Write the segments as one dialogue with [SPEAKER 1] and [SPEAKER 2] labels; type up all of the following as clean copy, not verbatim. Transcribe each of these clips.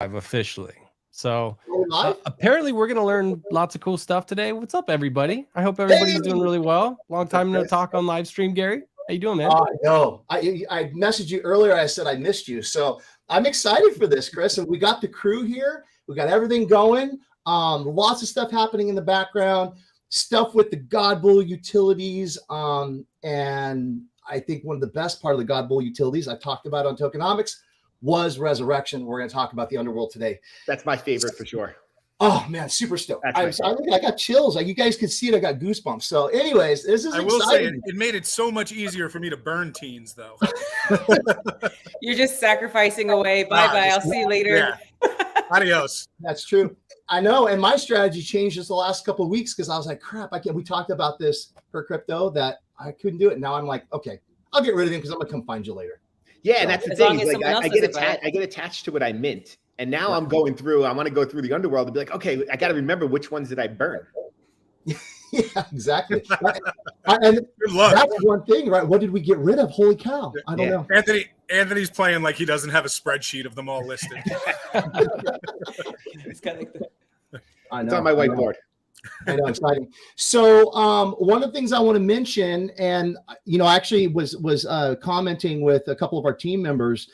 [SPEAKER 1] officially. So
[SPEAKER 2] Live?
[SPEAKER 1] apparently we're going to learn lots of cool stuff today. What's up, everybody? I hope everybody's doing really well. Long time no talk on live stream, Gary. How you doing, man?
[SPEAKER 2] No, I messaged you earlier. I said I missed you. So I'm excited for this, Chris. And we got the crew here. We got everything going. Lots of stuff happening in the background. Stuff with the God Bull utilities. And I think one of the best part of the God Bull utilities I talked about on Tokenomics was Resurrection. We're going to talk about the Underworld today.
[SPEAKER 3] That's my favorite for sure.
[SPEAKER 2] Oh man, super stoked! I got chills. Like you guys could see it. I got goosebumps. So, anyways, this is. I will say
[SPEAKER 4] it made it so much easier for me to burn teens, though.
[SPEAKER 5] You're just sacrificing away. Bye. I'll see you later.
[SPEAKER 4] Yeah. Adios.
[SPEAKER 2] That's true. I know. And my strategy changed just the last couple of weeks because I was like, crap, I can't. We talked about this for crypto that I couldn't do it. Now I'm like, okay, I'll get rid of him because I'm gonna come find you later.
[SPEAKER 3] Yeah, and that's the thing. Like I get attached to what I mint. And now I'm going through, I want to go through the Underworld and be like, okay, I got to remember which ones did I burn.
[SPEAKER 2] Yeah, exactly. And that's one thing, right? What did we get rid of? Holy cow. I don't know.
[SPEAKER 4] Anthony's playing like he doesn't have a spreadsheet of them all listed.
[SPEAKER 5] It's kind of
[SPEAKER 2] I know.
[SPEAKER 3] It's on my whiteboard.
[SPEAKER 2] I know, exciting. So one of the things I want to mention, and I actually was commenting with a couple of our team members,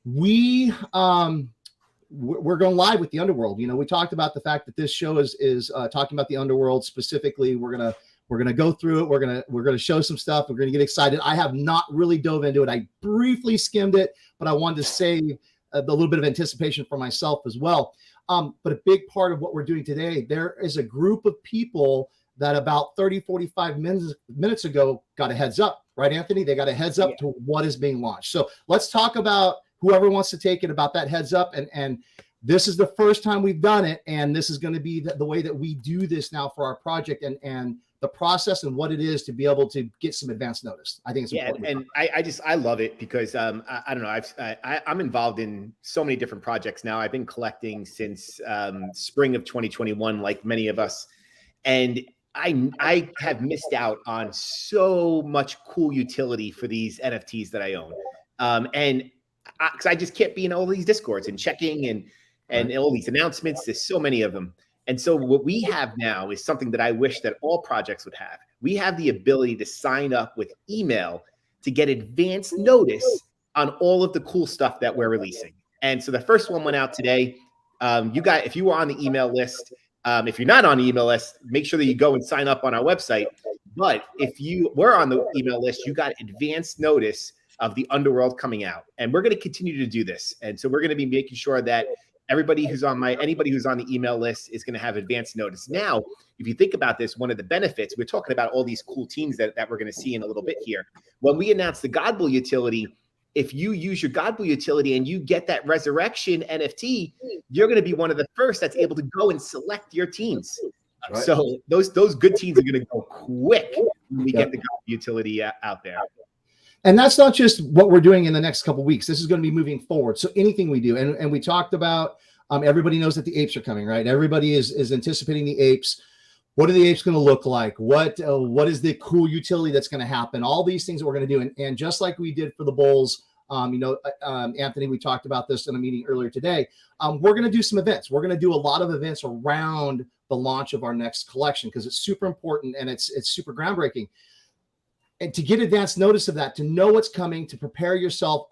[SPEAKER 2] we're going live with the Underworld. We talked about the fact that this show is talking about the Underworld specifically. We're gonna go through it. We're gonna show some stuff. We're gonna get excited. I have not really dove into it. I briefly skimmed it, but I wanted to save a little bit of anticipation for myself as well. But a big part of what we're doing today, there is a group of people that about 30, 45 minutes ago got a heads up, right, Anthony? They got a heads up to what is being launched. So let's talk about whoever wants to take it about that heads up. And this is the first time we've done it. And this is going to be the way that we do this now for our project and the process and what it is to be able to get some advance notice. I think it's important.
[SPEAKER 3] And I love it because I don't know. I'm involved in so many different projects now. I've been collecting since spring of 2021, like many of us. And I have missed out on so much cool utility for these NFTs that I own. And because I just kept being in all these discords and checking and all these announcements. There's so many of them. And so what we have now is something that I wish that all projects would have. We have the ability to sign up with email to get advance notice on all of the cool stuff that we're releasing. And so the first one went out today. If you were on the email list, if you're not on the email list, make sure that you go and sign up on our website. But if you were on the email list, you got advance notice of the Underworld coming out. And we're going to continue to do this. And so we're going to be making sure that anybody who's on the email list is going to have advance notice. Now, if you think about this, one of the benefits, we're talking about all these cool teams that we're going to see in a little bit here. When we announce the God Bull utility, if you use your God Bull utility and you get that Resurrection NFT, you're going to be one of the first that's able to go and select your teams. Right. So those good teams are going to go quick when we get the God Bull utility out there.
[SPEAKER 2] And that's not just what we're doing in the next couple of weeks. This is going to be moving forward. So anything we do, and we talked about, everybody knows that the apes are coming, right? Everybody is anticipating the apes. What are the apes going to look like? What is the cool utility that's going to happen? All these things that we're going to do. And just like we did for the bulls, Anthony, we talked about this in a meeting earlier today. We're going to do some events. We're going to do a lot of events around the launch of our next collection because it's super important and it's super groundbreaking. And to get advance notice of that, to know what's coming, to prepare yourself,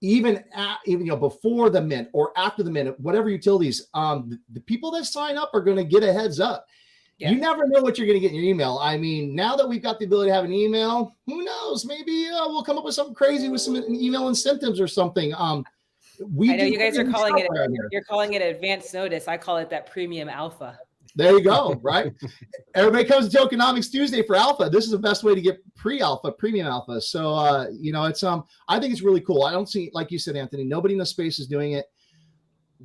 [SPEAKER 2] even before the mint or after the mint, whatever utilities, the people that sign up are going to get a heads up. Yeah. You never know what you're going to get in your email. I mean, now that we've got the ability to have an email, who knows? Maybe we'll come up with something crazy with some email incentives or something. I
[SPEAKER 5] know you guys are calling it. You're calling it advance notice. I call it that premium alpha.
[SPEAKER 2] There you go, right? Everybody comes to Tokenomics Tuesday for alpha. This is the best way to get pre-alpha, premium alpha. So, it's I think it's really cool. I don't see, like you said, Anthony, nobody in the space is doing it.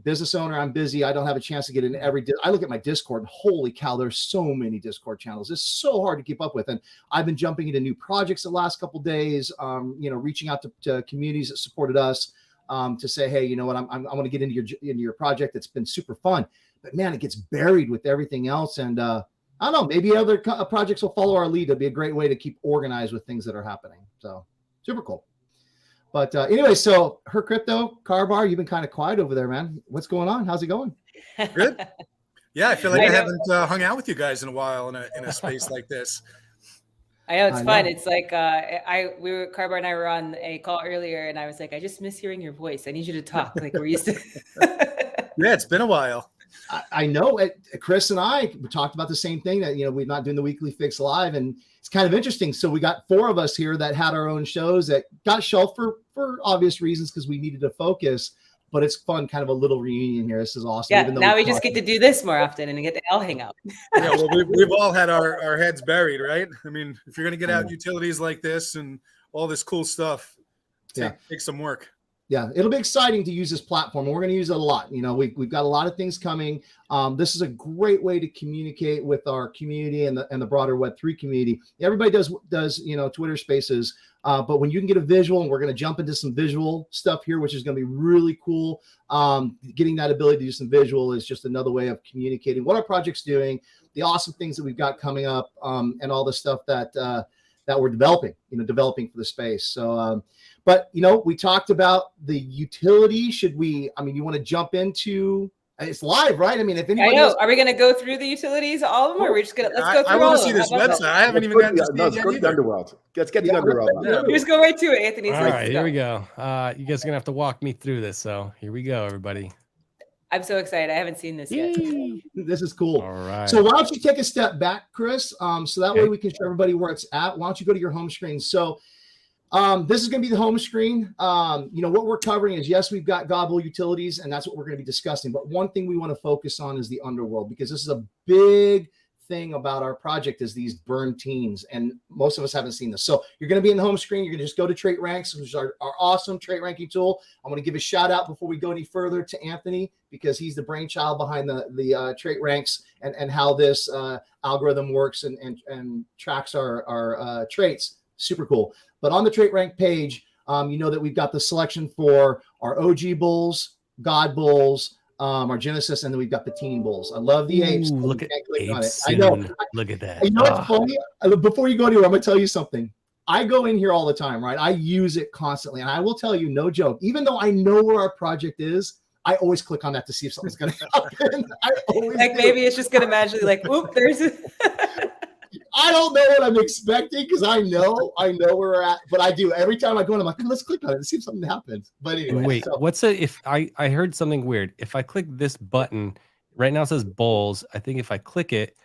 [SPEAKER 2] Business owner, I'm busy. I don't have a chance to get in I look at my Discord and holy cow, there's so many Discord channels. It's so hard to keep up with. And I've been jumping into new projects the last couple of days, reaching out to communities that supported us to say, hey, you know what, I want to get into your project. It's been super fun. But man, it gets buried with everything else. And I don't know, maybe other projects will follow our lead. It'll be a great way to keep organized with things that are happening. So super cool. But anyway, so Her Crypto, Carbar, you've been kind of quiet over there, man. What's going on? How's it going?
[SPEAKER 4] Good. Yeah, I feel like I haven't hung out with you guys in a while in a space like this.
[SPEAKER 5] I know it's fun. It's like Carbar and I were on a call earlier, and I was like, I just miss hearing your voice. I need you to talk like we're used to.
[SPEAKER 4] Yeah, it's been a while.
[SPEAKER 2] I know. Chris and I talked about the same thing, that we're not doing the weekly fix live, and it's kind of interesting. So we got 4 of us here that had our own shows that got shelved for obvious reasons because we needed to focus. But it's fun, kind of a little reunion here. This is awesome.
[SPEAKER 5] Yeah, now we just get to do this more often and get to all hang out.
[SPEAKER 4] Yeah, well, we've all had our heads buried, right? I mean, if you're going to get out utilities like this and all this cool stuff, take some work.
[SPEAKER 2] Yeah, it'll be exciting to use this platform, and we're going to use it a lot. We've got a lot of things coming. This is a great way to communicate with our community and the broader Web3 community. Everybody does Twitter Spaces, but when you can get a visual, and we're going to jump into some visual stuff here, which is going to be really cool. Getting that ability to do some visual is just another way of communicating what our project's doing, the awesome things that we've got coming up, and all the stuff that we're developing for the space. So. But, we talked about the utility. You want to jump into, it's live, right? I mean, if anybody
[SPEAKER 5] are we going to go through the utilities, all of them, or are we just going to, let's go through
[SPEAKER 4] I
[SPEAKER 5] all
[SPEAKER 4] want to see this website. I haven't even gotten to see it yet.
[SPEAKER 3] Go to the Underworld. Let's get the Underworld.
[SPEAKER 5] Just go right to it, Anthony.
[SPEAKER 1] All right, here we go. You guys are going to have to walk me through this. So here we go, everybody.
[SPEAKER 5] I'm so excited. I haven't seen this yet.
[SPEAKER 2] This is cool.
[SPEAKER 1] All right.
[SPEAKER 2] So why don't you take a step back, Chris? So that way we can show everybody where it's at. Why don't you go to your home screen? So this is going to be the home screen. What we're covering is, yes, we've got Godbowl utilities, and that's what we're going to be discussing. But one thing we want to focus on is the Underworld, because this is a big thing about our project, is these burn teams. And most of us haven't seen this. So you're going to be in the home screen. You're going to just go to Trait Ranks, which is our awesome trait ranking tool. I'm going to give a shout out before we go any further to Anthony, because he's the brainchild behind the Trait Ranks and how this algorithm works and tracks our traits. Super cool. But on the Trait Rank page, that we've got the selection for our OG bulls, God bulls, our Genesis, and then we've got the teen bulls. I love the apes.
[SPEAKER 1] Look at apes.
[SPEAKER 2] I know.
[SPEAKER 1] Look at that.
[SPEAKER 2] You know what's funny? Before you go anywhere, I'm going to tell you something. I go in here all the time, right? I use it constantly. And I will tell you, no joke, even though I know where our project is, I always click on that to see if something's going to happen.
[SPEAKER 5] Maybe it's just going to magically oop, there's
[SPEAKER 2] I don't know what I'm expecting, because I know where we're at, but I do every time I go in. I'm like, let's click on it and see if something happens. But anyway,
[SPEAKER 1] wait, if I heard something weird? If I click this button right now, it says bowls. I think if I click it,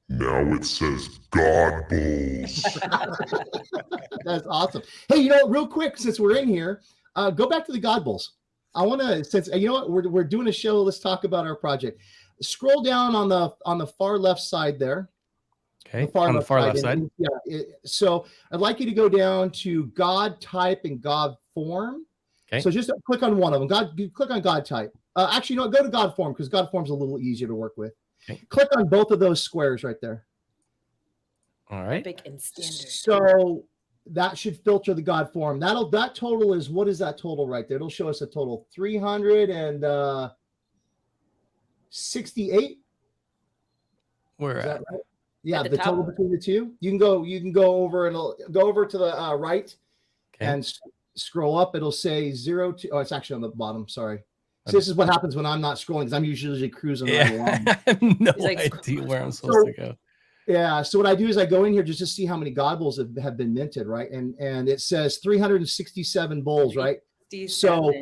[SPEAKER 6] now it says God Bulls.
[SPEAKER 2] That's awesome. Hey, real quick, since we're in here, go back to the God Bulls. I want to, since we're doing a show. Let's talk about our project. Scroll down on the far left side there.
[SPEAKER 1] Okay, on the far left side.
[SPEAKER 2] So I'd like you to go down to God type and God form.
[SPEAKER 1] Okay.
[SPEAKER 2] So just click on one of them. Click on God type. Actually, go to God form, because God form's a little easier to work with. Okay. Click on both of those squares right there.
[SPEAKER 1] All right.
[SPEAKER 5] Big and standard. So
[SPEAKER 2] that should filter the God form. That total is, what is that total right there? It'll show us a total 368.
[SPEAKER 1] Where at?
[SPEAKER 2] Right? Yeah, the total between the two. You can go over, and it'll go over to the right, and scroll up. It'll say 0 to. Oh, it's actually on the bottom. Sorry. So this is what happens when I'm not scrolling, because I'm usually cruising right along.
[SPEAKER 1] I have no idea where I'm supposed to go.
[SPEAKER 2] Yeah. So what I do is I go in here just to see how many God bulls have been minted, right? And it says 367 bulls, right?
[SPEAKER 5] 67.
[SPEAKER 2] So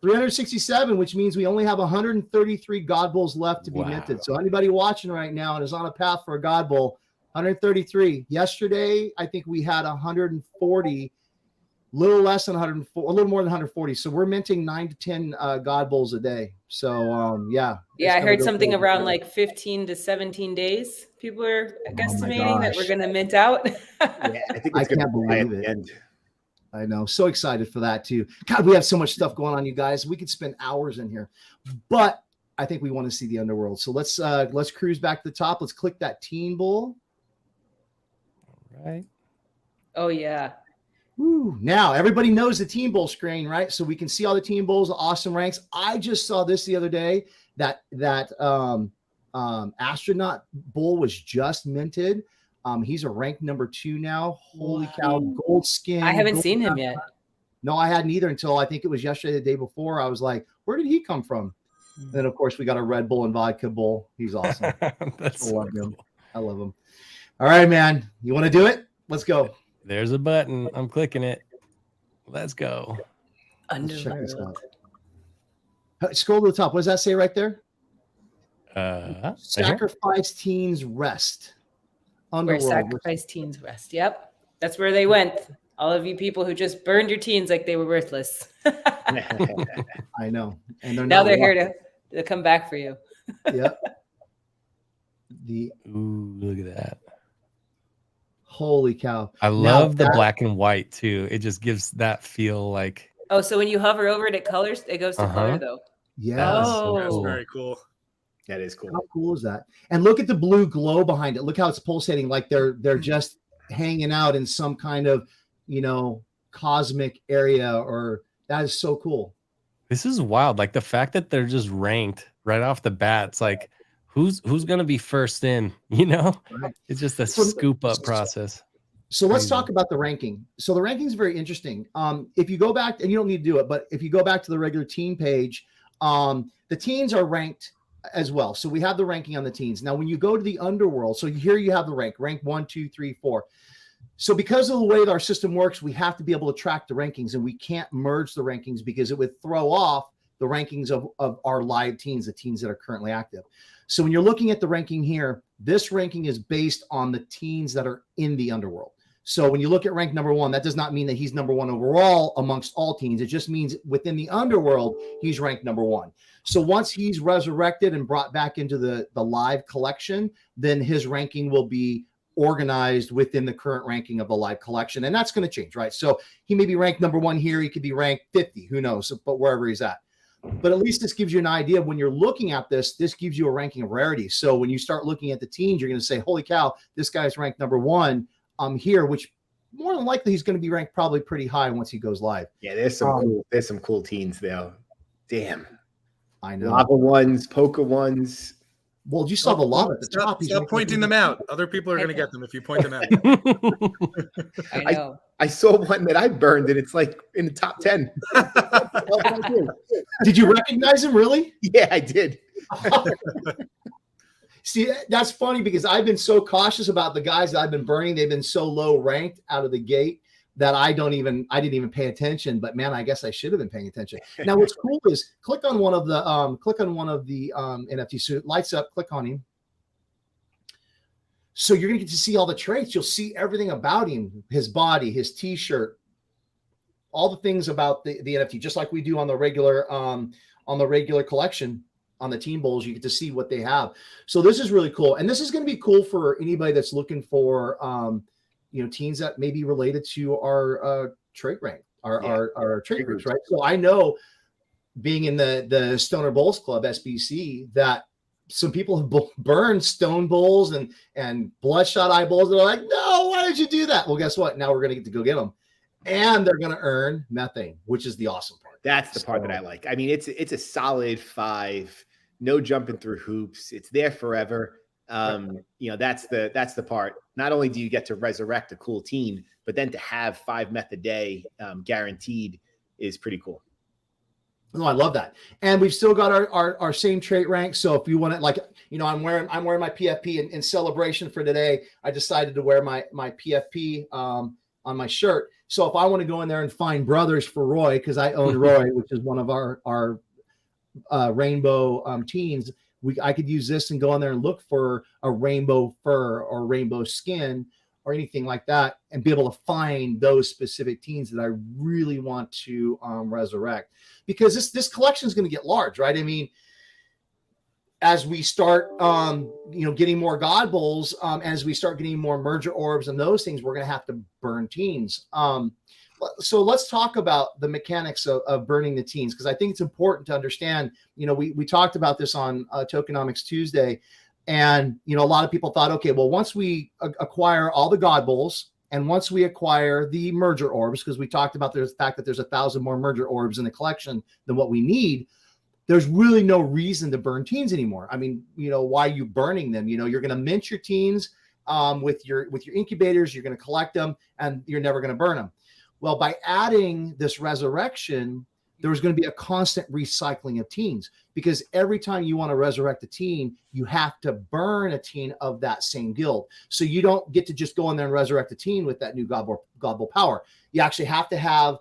[SPEAKER 2] 367, which means we only have 133 God bulls left to be minted. So anybody watching right now and is on a path for a God bull, 133. Yesterday, I think we had 140, little less than 140, a little more than 140. So we're minting 9 to 10 God bulls a day. So
[SPEAKER 5] yeah, I heard something around 15 to 17 days. People are guesstimating that we're going to mint out.
[SPEAKER 3] Yeah, I think I can't believe it.
[SPEAKER 2] I know. So excited for that too. God, we have so much stuff going on, you guys. We could spend hours in here, but I think we want to see the Underworld. So let's cruise back to the top. Let's click that teen bull.
[SPEAKER 1] All right.
[SPEAKER 5] Oh yeah.
[SPEAKER 2] Woo. Now everybody knows the teen bull screen, right? So we can see all the teen bulls, awesome ranks. I just saw this the other day that astronaut bull was just minted. He's a rank number 2 now. Holy cow, gold skin.
[SPEAKER 5] I haven't seen him yet.
[SPEAKER 2] No, I hadn't either until I think it was yesterday, the day before. I was like, where did he come from? And then, of course, we got a Red Bull and vodka bull. He's awesome.
[SPEAKER 1] That's
[SPEAKER 2] I love
[SPEAKER 1] so
[SPEAKER 2] him.
[SPEAKER 1] cool.
[SPEAKER 2] I love him. All right, man. You want to do it? Let's go.
[SPEAKER 1] There's a button. I'm clicking it. Let's go.
[SPEAKER 2] Let's check this
[SPEAKER 5] Underworld.
[SPEAKER 2] out. Scroll to the top. What does that say right there?
[SPEAKER 1] Right here?
[SPEAKER 2] Sacrifice teens rest.
[SPEAKER 5] Where
[SPEAKER 2] Underworld.
[SPEAKER 5] sacrifice teens rest. Yep. That's where they went. All of you people who just burned your teens like they were worthless.
[SPEAKER 2] I know. And
[SPEAKER 5] Now they're here to come back for you.
[SPEAKER 2] Yep.
[SPEAKER 1] Ooh, look at that.
[SPEAKER 2] Holy cow.
[SPEAKER 1] I love the black and white too. It just gives that feel like.
[SPEAKER 5] Oh, so when you hover over it, it colors. It goes to color though.
[SPEAKER 2] Yeah.
[SPEAKER 5] Oh.
[SPEAKER 4] That's very cool.
[SPEAKER 3] That is cool.
[SPEAKER 2] How cool is that? And look at the blue glow behind it. Look how it's pulsating, like they're just hanging out in some kind of, cosmic area. Or that is so cool.
[SPEAKER 1] This is wild. Like the fact that they're just ranked right off the bat. It's like, who's gonna be first in?
[SPEAKER 2] Right.
[SPEAKER 1] It's just a scoop up process.
[SPEAKER 2] So let's talk about the ranking. So the ranking is very interesting. If you go back, and you don't need to do it, but if you go back to the regular teen page, the teens are ranked as well. So we have the ranking on the teens. Now, when you go to the Underworld, so here you have the rank 1, 2, 3, 4. So because of the way that our system works, we have to be able to track the rankings, and we can't merge the rankings because it would throw off the rankings of our live teens, the teens that are currently active. So when you're looking at the ranking here, this ranking is based on the teens that are in the Underworld. So when you look at rank number 1, that does not mean that he's number 1 overall amongst all teens. It just means within the Underworld, he's ranked number 1. So once he's resurrected and brought back into the live collection, then his ranking will be organized within the current ranking of the live collection. And that's going to change, right? So he may be ranked number 1 here. He could be ranked 50, who knows, but wherever he's at. But at least this gives you an idea of when you're looking at this gives you a ranking of rarity. So when you start looking at the teens, you're going to say, holy cow, this guy's ranked number 1 here, which more than likely he's going to be ranked probably pretty high once he goes live.
[SPEAKER 3] Yeah, there's some cool teens there. Damn.
[SPEAKER 2] I know.
[SPEAKER 3] Lava ones, Poker ones.
[SPEAKER 2] Well, you saw the lava at the top.
[SPEAKER 4] Stop pointing them out. Other people are going to get them if you point them out.
[SPEAKER 5] I know.
[SPEAKER 3] I saw one that I burned, and it's like in the top 10.
[SPEAKER 2] Did you recognize him, really?
[SPEAKER 3] Yeah, I did.
[SPEAKER 2] See, that's funny because I've been so cautious about the guys that I've been burning. They've been so low ranked out of the gate that I didn't even pay attention. But man, I guess I should have been paying attention. Now, what's cool is click on one of the NFTs. So it lights up. Click on him. So you're gonna get to see all the traits. You'll see everything about him, his body, his T-shirt, all the things about the NFT, just like we do on the regular collection. On the team bowls, you get to see what they have. So this is really cool. And this is going to be cool for anybody that's looking for, teens that may be related to our trait rank, our trait groups, right? So I know being in the Stoner Bowls Club, SBC, that some people have burned stone bowls and bloodshot eye bowls. They're like, no, why did you do that? Well, guess what? Now we're going to get to go get them. And they're going to earn methane, which is the awesome part.
[SPEAKER 3] That's the part that I like. I mean, it's a solid 5, no jumping through hoops. It's there forever. That's the part. Not only do you get to resurrect a cool teen, but then to have 5 meth a day guaranteed is pretty cool.
[SPEAKER 2] No, I love that. And we've still got our same trait rank. So if you want to, I'm wearing my PFP in celebration for today. I decided to wear my PFP on my shirt. So if I want to go in there and find brothers for Roy, because I own Roy, which is one of our rainbow teens, I could use this and go in there and look for a rainbow fur or rainbow skin or anything like that, and be able to find those specific teens that I really want to resurrect. Because this collection is going to get large, right? I mean, as we start, getting more God Bowls, as we start getting more merger orbs and those things, we're going to have to burn teens. So let's talk about the mechanics of burning the teens, because I think it's important to understand. We talked about this on Tokenomics Tuesday, and a lot of people thought, okay, well, once we acquire all the God Bowls and once we acquire the merger orbs, because we talked about the fact that there's 1,000 more merger orbs in the collection than what we need, there's really no reason to burn teens anymore. I mean, why are you burning them? You're going to mint your teens with your incubators. You're going to collect them, and you're never going to burn them. Well, by adding this resurrection, there was going to be a constant recycling of teens, because every time you want to resurrect a teen, you have to burn a teen of that same guild. So you don't get to just go in there and resurrect a teen with that new God Bowl power. You actually have to have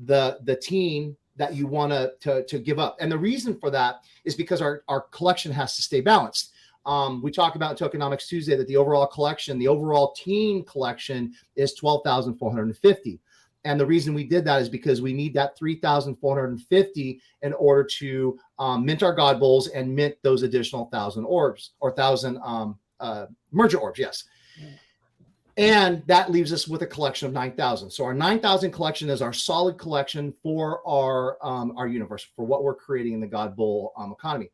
[SPEAKER 2] the teen that you want to give up. And the reason for that is because our collection has to stay balanced. We talked about in Tokenomics Tuesday that the overall collection, the overall teen collection is 12,450. And the reason we did that is because we need that 3,450 in order to mint our God Bowls and mint those additional 1,000 orbs or 1,000 merger orbs. Yes. And that leaves us with a collection of 9,000. So our 9,000 collection is our solid collection for our universe, for what we're creating in the God Bowl economy.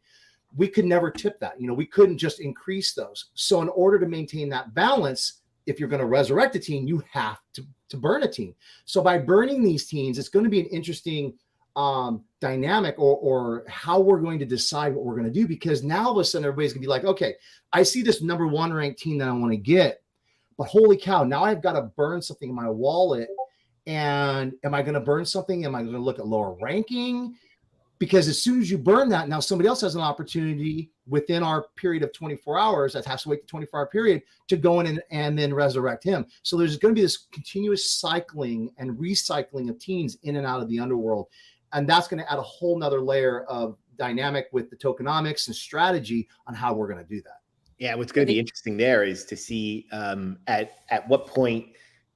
[SPEAKER 2] We could never tip that. We couldn't just increase those. So in order to maintain that balance, if you're going to resurrect a teen, you have to burn a teen. So by burning these teens, it's going to be an interesting dynamic or how we're going to decide what we're going to do, because now all of a sudden everybody's going to be like, okay, I see this number 1 ranked teen that I want to get, but holy cow, now I've got to burn something in my wallet. And am I going to burn something? Am I going to look at lower ranking? Because as soon as you burn that, now somebody else has an opportunity within our period of 24 hours that has to wait the 24-hour period to go in and then resurrect him. So there's going to be this continuous cycling and recycling of teens in and out of the underworld. And that's going to add a whole nother layer of dynamic with the tokenomics and strategy on how we're going to do that.
[SPEAKER 3] Yeah, what's going to be interesting there is to see at what point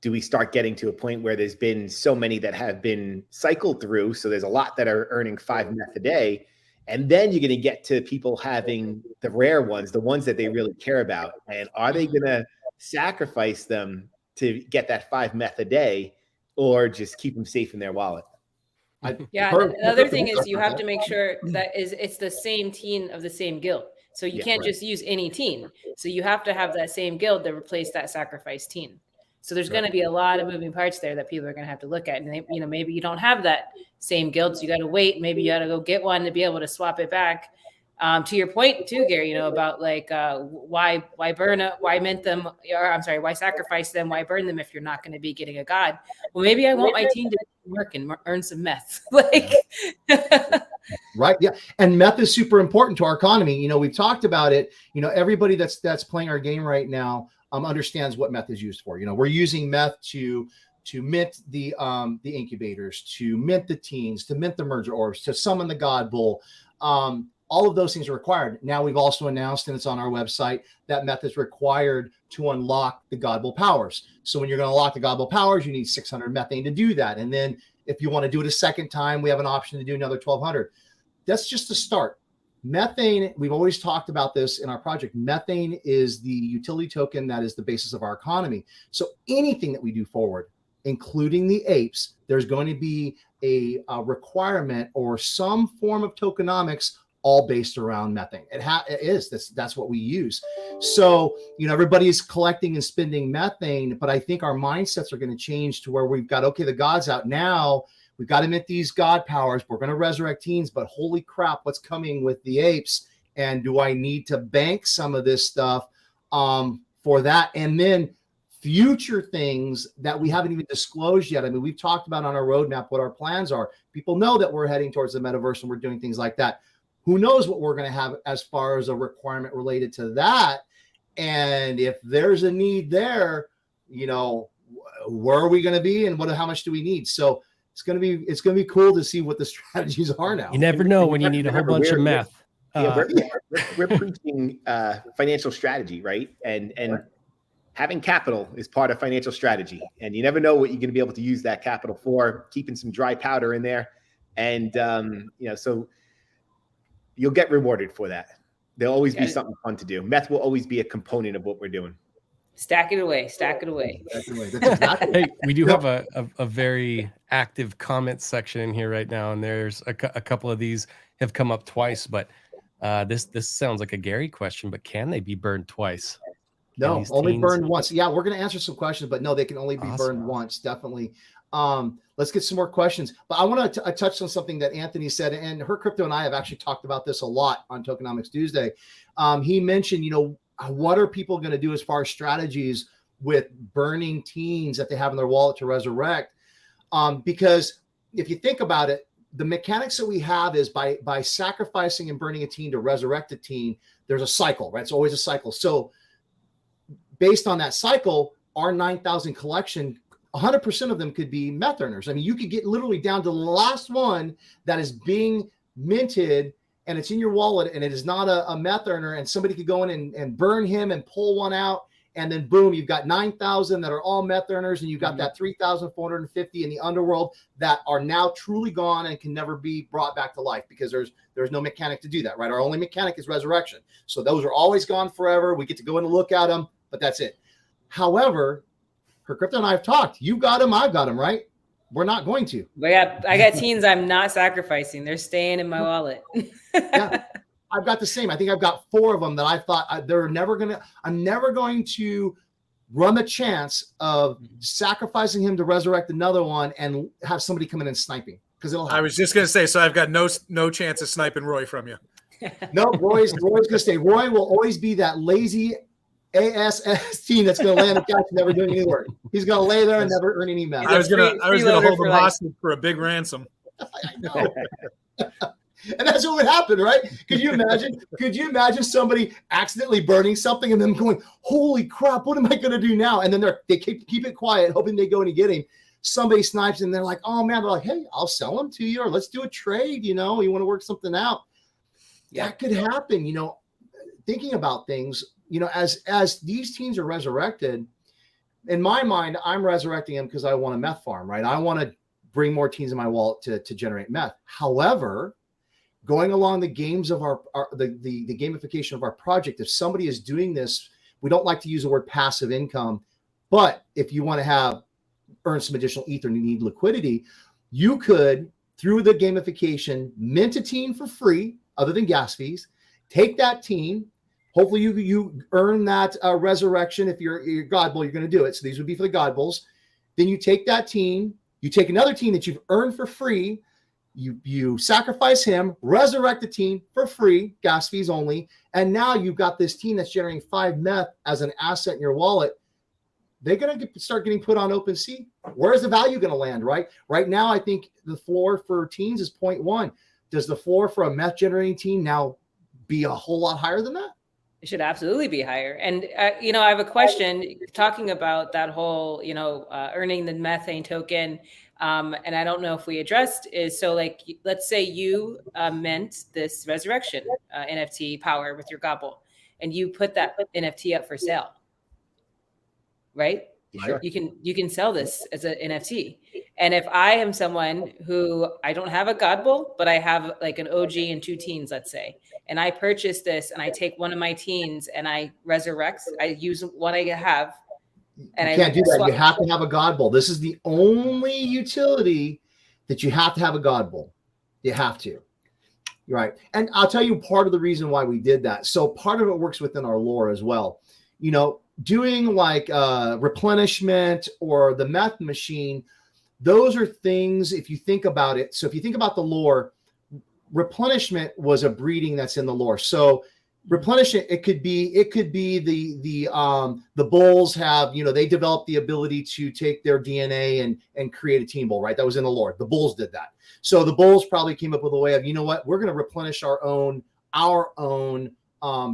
[SPEAKER 3] do we start getting to a point where there's been so many that have been cycled through. So there's a lot that are earning 5 meth a day. And then you're going to get to people having the rare ones, the ones that they really care about. And are they going to sacrifice them to get that 5 meth a day, or just keep them safe in their wallet?
[SPEAKER 5] Yeah. The other thing is you have to make sure that it's the same teen of the same guild. So you can't just use any teen. So you have to have that same guild to replace that sacrificed teen. So there's going to be a lot of moving parts there that people are going to have to look at. And maybe you don't have that same guild, so you got to wait. Maybe you got to go get one to be able to swap it back. To your point too, Gary, about like why mint them, or I'm sorry, why sacrifice them? Why burn them if you're not going to be getting a god? Well, maybe I want my team to work and earn some meth.
[SPEAKER 2] Right. Yeah. And meth is super important to our economy. We've talked about it. Everybody that's playing our game right now understands what meth is used for. We're using meth to mint the incubators, to mint the teens, to mint the merger orbs, to summon the God Bowl. All of those things are required. Now we've also announced, and it's on our website, that meth is required to unlock the God Bowl powers. So when you're going to unlock the God Bowl powers, you need 600 methane to do that. And then if you want to do it a second time, we have an option to do another 1,200. That's just the start. Methane, we've always talked about this in our project. Methane is the utility token that is the basis of our economy. So anything that we do forward, including the apes, there's going to be a requirement or some form of tokenomics all based around methane. It is. That's what we use. So, everybody's collecting and spending methane, but I think our mindsets are going to change to where we've got, okay, the god's out now. We've got to mint these god powers. We're going to resurrect teens, but holy crap, what's coming with the apes? And do I need to bank some of this stuff for that? And then future things that we haven't even disclosed yet. I mean, we've talked about on our roadmap what our plans are. People know that we're heading towards the metaverse and we're doing things like that. Who knows what we're going to have as far as a requirement related to that? And if there's a need there, where are we going to be and how much do we need? So it's going to be cool to see what the strategies are now.
[SPEAKER 1] You never know when you need a whole bunch of meth.
[SPEAKER 3] We're preaching financial strategy, right? And having capital is part of financial strategy. And you never know what you're going to be able to use that capital for, keeping some dry powder in there. And, so you'll get rewarded for that. There'll always be something fun to do. Meth will always be a component of what we're doing.
[SPEAKER 5] Stack it away.
[SPEAKER 1] Hey, we do have a very active comment section in here right now, and there's a couple of these have come up twice, but this sounds like a Gary question, but can they be burned twice?
[SPEAKER 2] No, only burned once. Yeah, we're going to answer some questions, but no, they can only be burned once, definitely. Let's get some more questions. But I want to touch on something that Anthony said, and Her Crypto and I have actually talked about this a lot on Tokenomics Tuesday. He mentioned, what are people going to do as far as strategies with burning teens that they have in their wallet to resurrect? Because if you think about it, the mechanics that we have is by sacrificing and burning a team to resurrect a team, there's a cycle, right? It's always a cycle. So based on that cycle, our 9,000 collection, 100% of them could be meth earners. I mean, you could get literally down to the last one that is being minted and it's in your wallet and it is not a meth earner, and somebody could go in and burn him and pull one out. And then boom, you've got 9,000 that are all meth earners, and you've got that 3,450 in the underworld that are now truly gone and can never be brought back to life because there's no mechanic to do that, right? Our only mechanic is resurrection. So those are always gone forever. We get to go in and look at them, but that's it. However, Her Crypto and I have talked. You got them, I've got them, right? We're not going to.
[SPEAKER 5] I got teens I'm not sacrificing. They're staying in my wallet.
[SPEAKER 2] Yeah. I've got the same. I think I've got 4 of them that I thought I'm never going to run the chance of sacrificing him to resurrect another one and have somebody come in and sniping, because it'll happen.
[SPEAKER 4] I was just going to say, so I've got no chance of sniping Roy from you.
[SPEAKER 2] No, Roy's going to stay. Roy will always be that lazy ASS team that's going to land a catch and never doing any work. He's going to lay there and never earn any meth.
[SPEAKER 4] I was going to hold him hostage for a big ransom.
[SPEAKER 2] I know. And that's what would happen, right? Could you imagine somebody accidentally burning something and then going, holy crap, what am I going to do now? And then they keep it quiet, hoping they go and get him. Somebody snipes and they're like, oh man, they're like, hey, I'll sell them to you, or let's do a trade. You want to work something out. That could happen. Thinking about things, as these teams are resurrected, in my mind, I'm resurrecting them because I want a meth farm, right? I want to bring more teams in my wallet to generate meth. However, going along the games of the gamification of our project, if somebody is doing this, we don't like to use the word passive income, but if you want to earn some additional ether and you need liquidity, you could, through the gamification, mint a team for free, other than gas fees, take that team. Hopefully you earn that resurrection. If you're God Bull, you're going to do it. So these would be for the God Bulls. Then you take that team, you take another team that you've earned for free, you sacrifice him, resurrect the team for free, gas fees only, and now you've got this team that's generating 5 meth as an asset in your wallet. They're going to start getting put on OpenSea. Where's the value going to land, right? Right now, I think the floor for teams is 0.1. Does the floor for a meth generating team now be a whole lot higher than that?
[SPEAKER 5] It should absolutely be higher. And, I have a question talking about that whole, earning the methane token. And I don't know if we addressed is, so like, let's say you mint this resurrection NFT power with your gobble, and you put that NFT up for sale, right?
[SPEAKER 3] Sure.
[SPEAKER 5] You can sell this as an NFT. And if I am someone who I don't have a godbull, but I have like an OG and 2 teens, let's say, and I purchase this and I take one of my teens and I resurrect, I use what I have. And
[SPEAKER 2] you can't do that. You have to have a God Bull. This is the only utility that you have to have a God Bull. You have to. Right. And I'll tell you part of the reason why we did that. So part of it works within our lore as well. Doing like replenishment or the meth machine, those are things, if you think about it. So if you think about the lore, replenishment was a breeding that's in the lore. So replenishment, it could be the bulls have, they developed the ability to take their DNA and create a team bull, right? That was in the lore. The bulls did that. So the bulls probably came up with a way of, we're going to replenish our own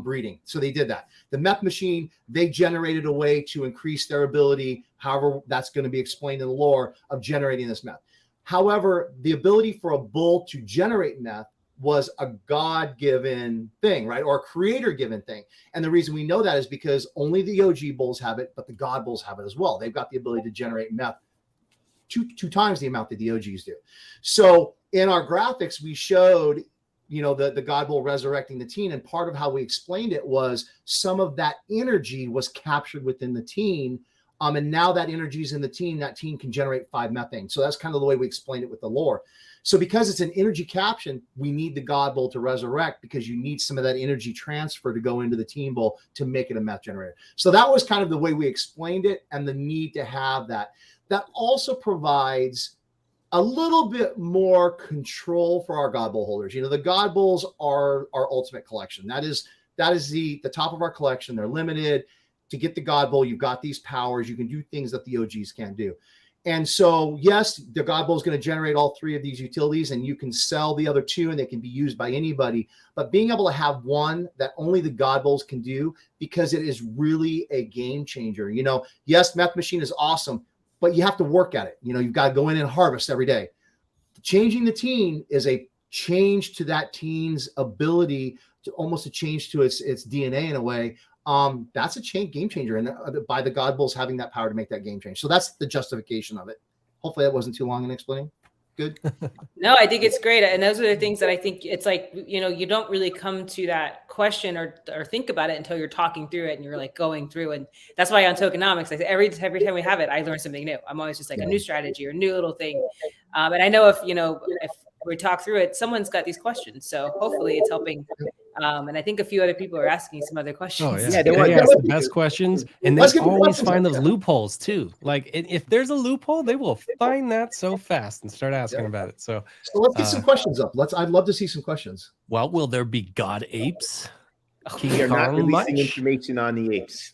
[SPEAKER 2] breeding. So they did that. The meth machine, they generated a way to increase their ability, however that's going to be explained in the lore, of generating this meth. However, the ability for a bull to generate meth was a God-given thing, right? Or a creator-given thing. And the reason we know that is because only the OG bulls have it, but the God bulls have it as well. They've got the ability to generate meth two times the amount that the OGs do. So in our graphics, we showed the God Bull resurrecting the teen. And part of how we explained it was some of that energy was captured within the teen. And now that energy is in the teen, that teen can generate 5 methane. So that's kind of the way we explained it with the lore. So because it's an energy caption, we need the God Bull to resurrect, because you need some of that energy transfer to go into the teen bull to make it a meth generator. So that was kind of the way we explained it, and the need to have that. That also provides a little bit more control for our God Bull holders. The God Bulls are our ultimate collection. That is the top of our collection. They're limited. To get the God Bull, you've got these powers. You can do things that the OGs can't do. And so, yes, the God Bowl is going to generate all 3 of these utilities, and you can sell the other 2 and they can be used by anybody. But being able to have one that only the God Bowls can do, because it is really a game changer. You know, yes, Meth Machine is awesome, but you have to work at it. You know, you've got to go in and harvest every day. Changing the teen is a change to that teen's ability to almost a change to its DNA in a way. That's a game changer, and by the God Bulls having that power to make that game change. So that's the justification of it. Hopefully that wasn't too long in explaining. Good.
[SPEAKER 5] No, I think it's great. And those are the things that I think it's like, you know, you don't really come to that question or think about it until you're talking through it and you're like going through. And that's why on tokenomics, every time we have it, I learn something new. I'm always just like a new strategy or a new little thing. And I know if we talk through it, someone's got these questions. So hopefully it's helping. And I think a few other people are asking some other questions.
[SPEAKER 1] Oh, yeah. They ask the best questions, and they always find those loopholes too. Like if there's a loophole, they will find that so fast and start asking about it. So
[SPEAKER 2] let's get some questions up. I'd love to see some questions.
[SPEAKER 1] Well, will there be God apes?
[SPEAKER 3] We are not releasing information on the apes.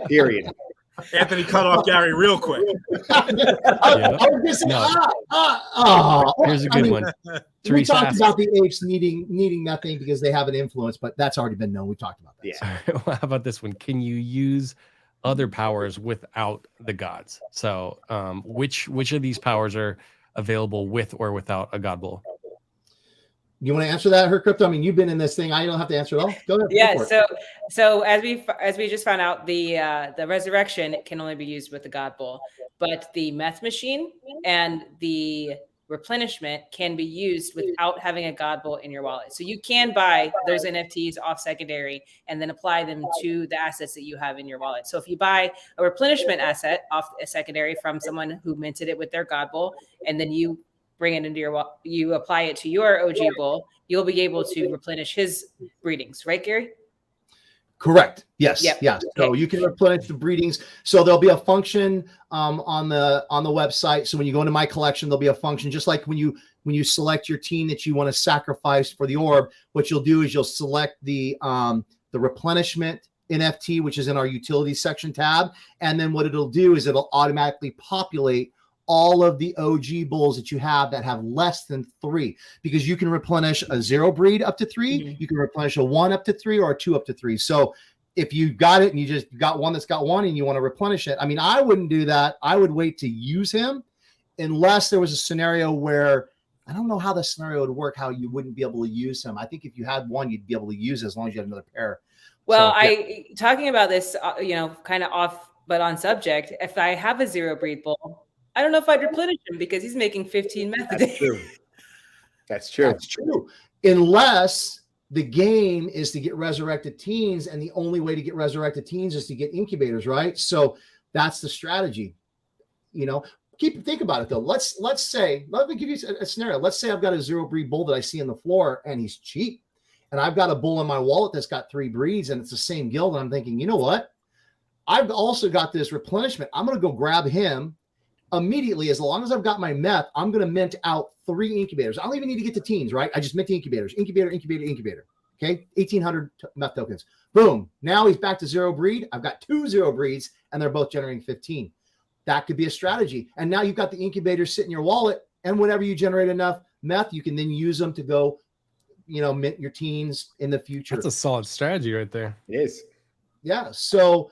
[SPEAKER 3] Period.
[SPEAKER 4] Anthony cut off Gary real quick.
[SPEAKER 1] Here's a good one.
[SPEAKER 2] We talked about the apes needing nothing because they have an influence, but that's already been known. We talked about that.
[SPEAKER 3] Yeah.
[SPEAKER 1] Well, how about this one? Can you use other powers without the gods? So which of these powers are available with or without a God Bull?
[SPEAKER 2] You want to answer that, Her Crypto? I mean, you've been in this thing. I don't have to answer it all. Go ahead.
[SPEAKER 5] Yeah. So as we just found out, the resurrection can only be used with the God Bull, but the Meth Machine and the replenishment can be used without having a God Bull in your wallet. So you can buy those NFTs off secondary and then apply them to the assets that you have in your wallet. So if you buy a replenishment asset off a secondary from someone who minted it with their God Bull, and then you bring it into you apply it to your OG bull, you'll be able to replenish his breedings, right, Gary?
[SPEAKER 2] Correct. Yes.
[SPEAKER 5] Yep.
[SPEAKER 2] Yeah. So you can replenish the breedings. So there'll be a function on the website. So when you go into my collection, there'll be a function just like when you select your teen that you want to sacrifice for the orb. What you'll do is you'll select the replenishment NFT, which is in our utility section tab, and then what it'll do is it'll automatically populate all of the OG bulls that you have that have less than 3, because you can replenish a 0 breed up to 3,
[SPEAKER 5] Mm-hmm.
[SPEAKER 2] you can replenish a 1 up to 3 or a 2 up to 3. So if you got it and you just got one that's got 1 and you want to replenish it, I mean, I wouldn't do that. I would wait to use him unless there was a scenario where I don't know how the scenario would work, how you wouldn't be able to use him. I think if you had 1, you'd be able to use it as long as you had another pair.
[SPEAKER 5] Well, so, yeah. Talking about this, kind of off, but on subject, if I have a 0 breed bull, I don't know if I'd replenish him because he's making 15 meth a day.
[SPEAKER 3] That's true.
[SPEAKER 2] That's true. Unless the game is to get resurrected teens, and the only way to get resurrected teens is to get incubators, right? So that's the strategy. Think about it though. Let me give you a scenario. Let's say I've got a 0 breed bull that I see on the floor and he's cheap, and I've got a bull in my wallet that's got 3 breeds and it's the same guild. And I'm thinking, you know what? I've also got this replenishment. I'm going to go grab him. Immediately, as long as I've got my meth, I'm going to mint out 3 incubators. I don't even need to get to teens, right? I just mint the incubators. Incubator. Okay, 1,800 meth tokens. Boom. Now he's back to 0 breed. I've got 2 0 breeds, and they're both generating 15. That could be a strategy. And now you've got the incubators sit in your wallet, and whenever you generate enough meth, you can then use them to go, mint your teens in the future.
[SPEAKER 1] That's a solid strategy right there.
[SPEAKER 3] It is.
[SPEAKER 2] Yeah. So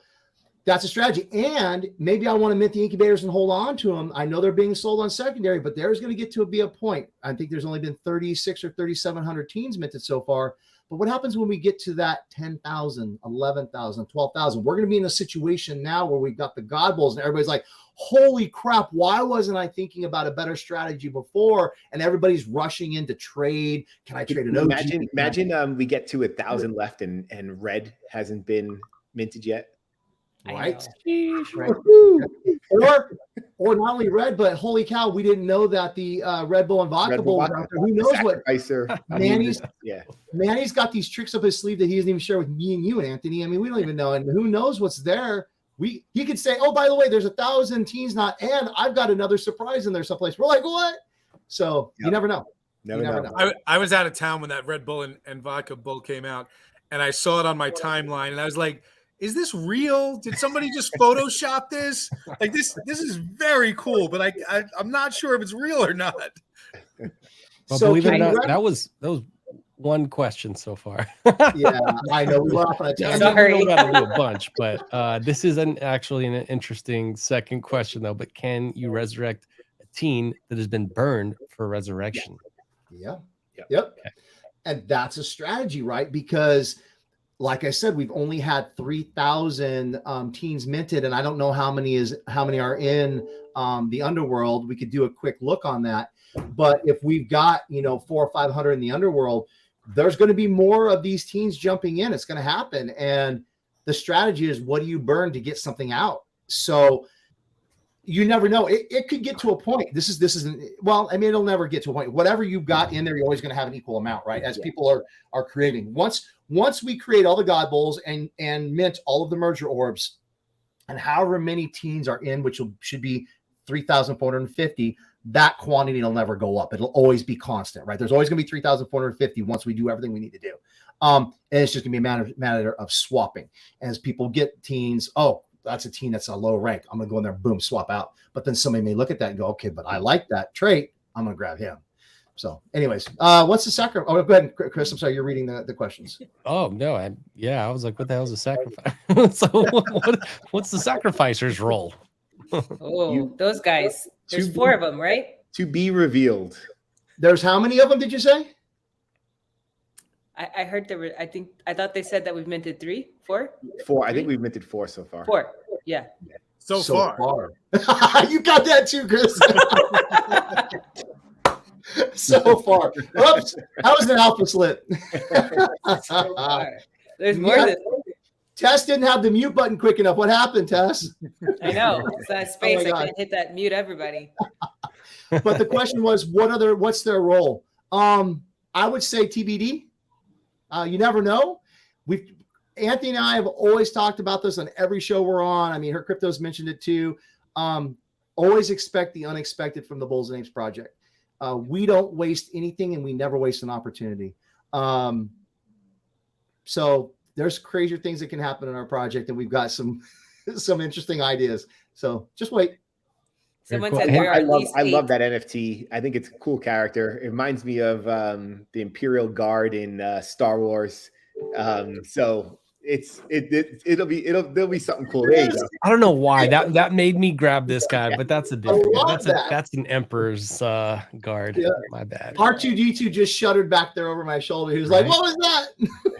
[SPEAKER 2] that's a strategy. And maybe I want to mint the incubators and hold on to them. I know they're being sold on secondary, but there's going to get to be a point. I think there's only been 36 or 3,700 teens minted so far. But what happens when we get to that 10,000, 11,000, 12,000? We're going to be in a situation now where we've got the God Bulls and everybody's like, holy crap, why wasn't I thinking about a better strategy before? And everybody's rushing in to trade. Can I trade an OG?
[SPEAKER 3] Imagine we get to 1,000 left and red hasn't been minted yet.
[SPEAKER 2] Right. Or not only red, but holy cow, we didn't know that the Red Bull and Vodka Bull was out there. Who knows what Manny's got these tricks up his sleeve that he doesn't even share with me and you, Anthony. I mean, we don't even know. And who knows what's there. He could say, oh, by the way, there's 1,000 teens not, and I've got another surprise in there someplace. We're like, what? So you never know.
[SPEAKER 3] Never know.
[SPEAKER 4] I was out of town when that Red Bull and Vodka Bull came out, and I saw it on my timeline, and I was like, is this real? Did somebody just Photoshop this? Like this is very cool, but I'm not sure if it's real or not.
[SPEAKER 1] Well,
[SPEAKER 2] So
[SPEAKER 1] believe it or
[SPEAKER 2] can you
[SPEAKER 1] not, that was one question so far.
[SPEAKER 2] Yeah, I know. We went off on a
[SPEAKER 1] Yeah,
[SPEAKER 2] tangent.
[SPEAKER 5] Sorry.
[SPEAKER 1] we got to do a bunch, but this is actually an interesting second question, though. But can you resurrect a teen that has been burned for resurrection?
[SPEAKER 2] Yeah.
[SPEAKER 3] Yep.
[SPEAKER 2] Yep.
[SPEAKER 1] Okay.
[SPEAKER 2] And that's a strategy, right? Because, like I said, we've only had 3,000 teens minted, and I don't know how many are in the Underworld. We could do a quick look on that. But if we've got 400 or 500 in the Underworld, there's going to be more of these teens jumping in. It's going to happen. And the strategy is, what do you burn to get something out? So you never know. It could get to a point. This isn't, well, I mean, it'll never get to a point. Whatever you've got in there, you're always going to have an equal amount, right? As people are creating. Once we create all the God Bowls and mint all of the merger orbs, and however many teens are in, which should be 3,450, that quantity will never go up. It'll always be constant, right? There's always going to be 3,450 once we do everything we need to do. And it's just going to be a matter of swapping. As people get teens, oh, that's a teen that's a low rank, I'm going to go in there, boom, swap out. But then somebody may look at that and go, okay, but I like that trait, I'm going to grab him. So anyways, what's the sacrifice? Oh, go ahead, Chris. I'm sorry, you're reading the questions.
[SPEAKER 1] Oh, no. I was like, what the hell is a sacrifice? So what's the sacrificer's role?
[SPEAKER 5] Oh, those guys. There's 4 of them, right?
[SPEAKER 3] To be revealed.
[SPEAKER 2] There's how many of them did you say?
[SPEAKER 5] I heard there were, I thought they said that we've minted 3, 4?
[SPEAKER 3] 4. I think we've minted 4 so far.
[SPEAKER 5] 4. Yeah.
[SPEAKER 4] So far.
[SPEAKER 2] You got that too, Chris. So far. Oops. That was an alpha slip.
[SPEAKER 5] So far. There's more than
[SPEAKER 2] Tess didn't have the mute button quick enough. What happened, Tess?
[SPEAKER 5] I know. It's that space.
[SPEAKER 2] Oh,
[SPEAKER 5] I can't hit that mute everybody.
[SPEAKER 2] But the question was, what's their role? I would say TBD. You never know. Anthony and I have always talked about this on every show we're on. I mean, Her Crypto's mentioned it too. Always expect the unexpected from the Bulls and Apes project. We don't waste anything, and we never waste an opportunity. So there's crazier things that can happen in our project, and we've got some interesting ideas. So just wait.
[SPEAKER 5] Someone
[SPEAKER 1] cool.
[SPEAKER 5] said
[SPEAKER 1] And
[SPEAKER 5] there are
[SPEAKER 3] I
[SPEAKER 5] at
[SPEAKER 3] love
[SPEAKER 5] least
[SPEAKER 3] I
[SPEAKER 5] 8.
[SPEAKER 3] love that NFT. I think it's a cool character. It reminds me of the Imperial Guard in Star Wars. So there'll be something cool. There you go.
[SPEAKER 1] I don't know why that made me grab this guy, but that's a different.
[SPEAKER 2] love that.
[SPEAKER 1] That's an Emperor's guard.
[SPEAKER 2] Yeah.
[SPEAKER 1] My bad.
[SPEAKER 2] R2D2 just shuddered back there over my shoulder. He was like,
[SPEAKER 1] Right.
[SPEAKER 2] "What was that?"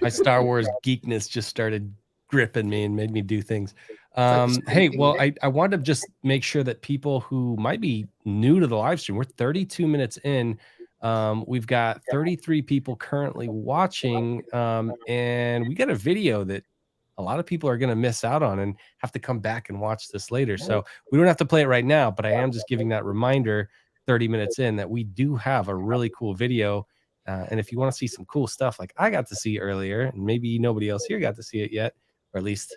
[SPEAKER 1] My Star Wars geekness just started gripping me and made me do things.
[SPEAKER 2] like
[SPEAKER 1] Hey,
[SPEAKER 2] speaking,
[SPEAKER 1] well,
[SPEAKER 2] right?
[SPEAKER 1] I wanted to just make sure that people who might be new to the live stream, we're 32 minutes in. We've got 33 people currently watching, and we got a video that a lot of people are going to miss out on and have to come back and watch this later. So we don't have to play it right now, but I am just giving that reminder 30 minutes in that we do have a really cool video. And if you want to see some cool stuff like I got to see earlier, and maybe nobody else here got to see it yet, or at least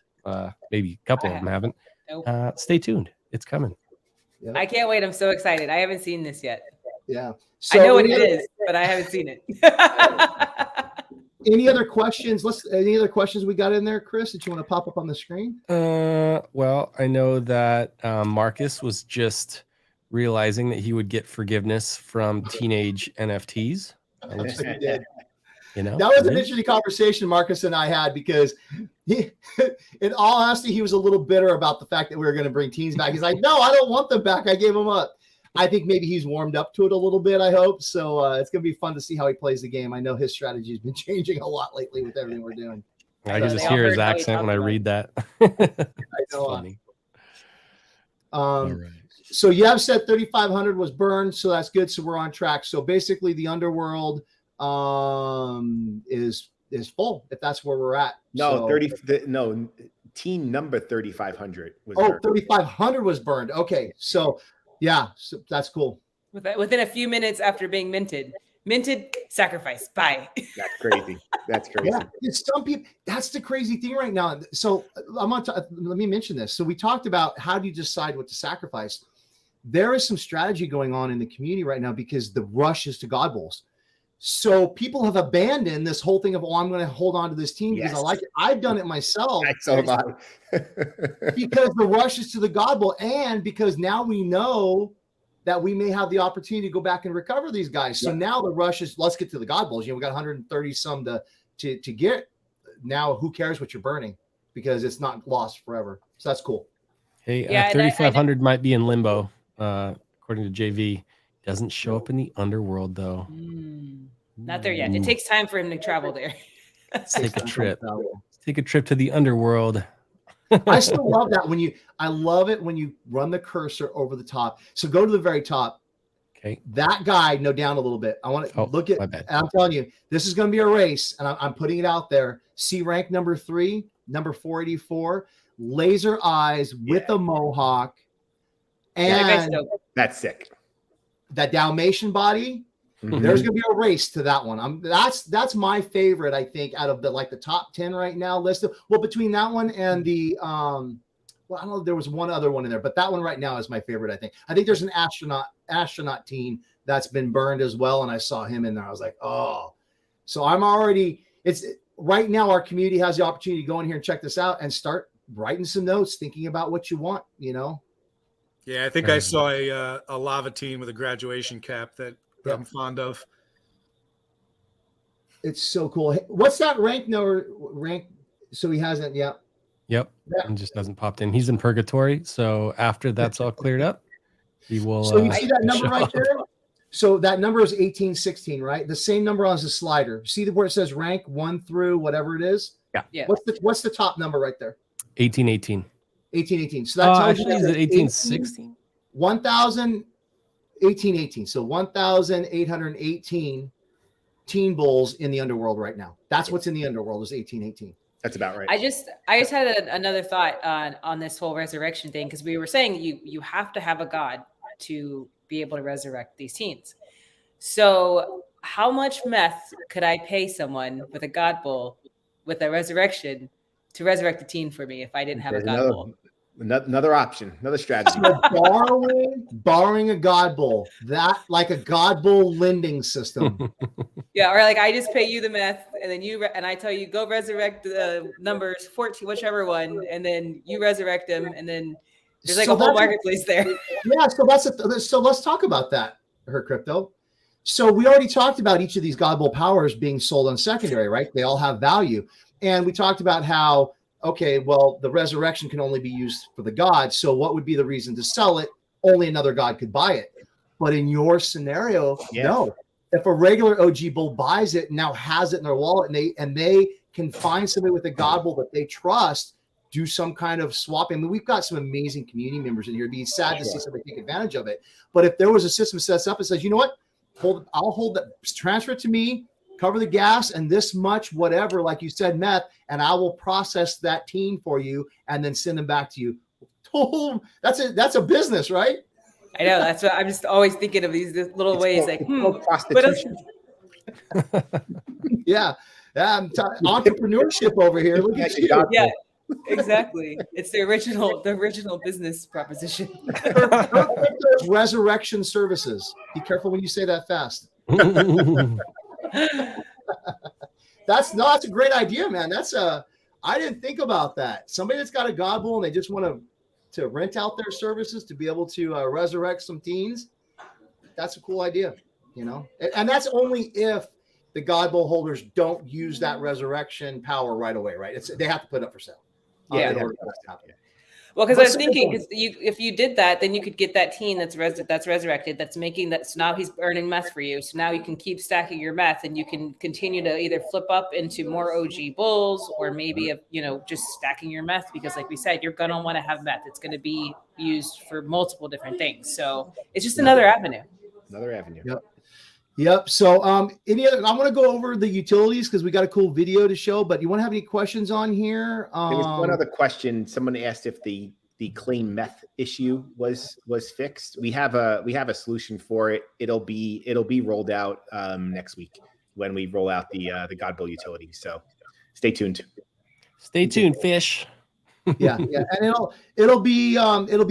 [SPEAKER 1] maybe a couple of them haven't,
[SPEAKER 5] Nope.
[SPEAKER 1] stay tuned. It's coming.
[SPEAKER 2] Yeah.
[SPEAKER 5] I can't wait. I'm so excited. I haven't seen this yet.
[SPEAKER 2] Yeah.
[SPEAKER 5] I know what
[SPEAKER 2] any
[SPEAKER 5] it
[SPEAKER 2] other-
[SPEAKER 5] is, but I haven't seen it.
[SPEAKER 2] Any other questions? Any other questions we got in there, Chris, that you want to pop up on the screen?
[SPEAKER 1] Well, I know that Marcus was just realizing that he would get forgiveness from teenage NFTs. Which, you know,
[SPEAKER 2] That was an interesting conversation Marcus and I had, because in all honesty, he was a little bitter about the fact that we were going to bring teens back. He's like, "No, I don't want them back. I gave them up." I think maybe he's warmed up to it a little bit, I hope. So it's going to be fun to see how he plays the game. I know his strategy has been changing a lot lately with everything we're doing.
[SPEAKER 1] I can
[SPEAKER 5] So
[SPEAKER 1] just
[SPEAKER 5] they all
[SPEAKER 1] hear his
[SPEAKER 5] heard how he
[SPEAKER 1] accent when I
[SPEAKER 5] talked
[SPEAKER 1] read that. It's
[SPEAKER 2] know,
[SPEAKER 1] funny. All right.
[SPEAKER 2] So you have said 3,500 was burned, so that's good. So we're on track. So basically, the Underworld is full, if that's where we're at.
[SPEAKER 3] No,
[SPEAKER 2] So,
[SPEAKER 3] teen number 3,500 was
[SPEAKER 2] Oh,
[SPEAKER 3] burned.
[SPEAKER 2] 3,500 was burned. Okay, so yeah, so that's cool.
[SPEAKER 5] Within a few minutes after being minted, sacrifice. Bye.
[SPEAKER 3] That's crazy. That's crazy.
[SPEAKER 2] Yeah, it's some people. That's the crazy thing right now. So let me mention this. So we talked about how do you decide what to sacrifice. There is some strategy going on in the community right now because the rush is to God Bowls. So people have abandoned this whole thing of, oh, I'm going to hold on to this team because I like it. I've done it myself.
[SPEAKER 3] So have I.
[SPEAKER 2] Because the rush is to the God Bowl, and because now we know that we may have the opportunity to go back and recover these guys. So now the rush is, let's get to the God Bowls. You know, we got 130 some to get. Now, who cares what you're burning, because it's not lost forever. So that's cool.
[SPEAKER 1] Hey, 3,500 might be in limbo, according to JV. Doesn't show up in the Underworld though.
[SPEAKER 5] Not there yet. It takes time for him to travel there.
[SPEAKER 1] Let's take a trip. Take a trip to the Underworld.
[SPEAKER 2] I still love that I love it when you run the cursor over the top. So go to the very top.
[SPEAKER 1] Okay.
[SPEAKER 2] That guy, no, down a little bit. I want to look at, and I'm telling you, this is going to be a race, and I'm putting it out there. See rank number 3, number 484, laser eyes with a mohawk, and
[SPEAKER 3] that's sick.
[SPEAKER 2] That Dalmatian body. There's going to be a race to that one. That's my favorite, I think, out of the top 10 right now listed. Well, between that one and the well, I don't know, there was one other one in there, but that one right now is my favorite, I think. I think there's an astronaut team that's been burned as well, and I saw him in there. I was like, oh. So it's right now our community has the opportunity to go in here and check this out and start writing some notes, thinking about what you want, you know.
[SPEAKER 4] Yeah, I think I saw a lava team with a graduation cap that I'm fond of.
[SPEAKER 2] It's so cool. What's that rank? So he hasn't yet.
[SPEAKER 1] Yep. And just hasn't popped in. He's in purgatory. So after that's all cleared up, he will.
[SPEAKER 2] So you see that number right there? So that number is 1816, right? The same number on the slider. See where it says rank 1 through whatever it is?
[SPEAKER 1] Yeah.
[SPEAKER 2] What's the top number right there?
[SPEAKER 1] 1818.
[SPEAKER 2] 1818. So that tells you
[SPEAKER 1] is it 1816?
[SPEAKER 2] 1818. So 1,818 teen bulls in the Underworld right now. That's what's in the Underworld is 1818.
[SPEAKER 3] That's about right.
[SPEAKER 5] I just had another thought on this whole resurrection thing, because we were saying you have to have a god to be able to resurrect these teens. So how much meth could I pay someone with a god bull with a resurrection to resurrect a teen for me if I didn't have a god bull?
[SPEAKER 3] Another option, another strategy.
[SPEAKER 2] borrowing a god bull, that like a god bull lending system.
[SPEAKER 5] Yeah, or like I just pay you the meth, and then and I tell you go resurrect the numbers 14, whichever one, and then you resurrect them, and then there's like a whole marketplace there.
[SPEAKER 2] Yeah, so let's talk about that, Her Crypto. So we already talked about each of these god bull powers being sold on secondary, right? They all have value, and we talked about how, okay, well, the resurrection can only be used for the god. So what would be the reason to sell it? Only another god could buy it. But in your scenario, no. If a regular OG bull buys it, now has it in their wallet, and they can find somebody with a god bull that they trust, do some kind of swapping. I mean, we've got some amazing community members in here. It'd be sad to see somebody take advantage of it. But if there was a system set up and says, you know what, I'll hold that, transfer it to me, cover the gas and this much, whatever, like you said, meth, and I will process that teen for you and then send them back to you. Oh, that's a business, right?
[SPEAKER 5] I know. That's what I'm just always thinking of, these little ways like
[SPEAKER 3] prostitution.
[SPEAKER 2] Yeah. Entrepreneurship over here. Look at you.
[SPEAKER 5] Yeah, exactly. It's the original business proposition.
[SPEAKER 2] Resurrection services. Be careful when you say that fast. That's a great idea, man. I didn't think about that. Somebody that's got a god bull and they just want to rent out their services to be able to resurrect some teens. That's a cool idea, you know. And that's only if the god bull holders don't use that resurrection power right away, right? They have to put it up for sale.
[SPEAKER 5] Yeah. Well, because I was thinking, if you did that, then you could get that teen that's resurrected, that's making that. So now he's earning meth for you. So now you can keep stacking your meth, and you can continue to either flip up into more OG bulls, or maybe just stacking your meth, because like we said, you're gonna want to have meth. It's going to be used for multiple different things. So it's just another avenue.
[SPEAKER 2] Yep. So any other? I want to go over the utilities because we got a cool video to show. But you want to have any questions on here?
[SPEAKER 3] There was one other question. Someone asked if the clean meth issue was fixed. We have a solution for it. It'll be rolled out next week when we roll out the God Bull utility. So stay tuned.
[SPEAKER 1] Stay tuned, fish.
[SPEAKER 2] Yeah, and it'll be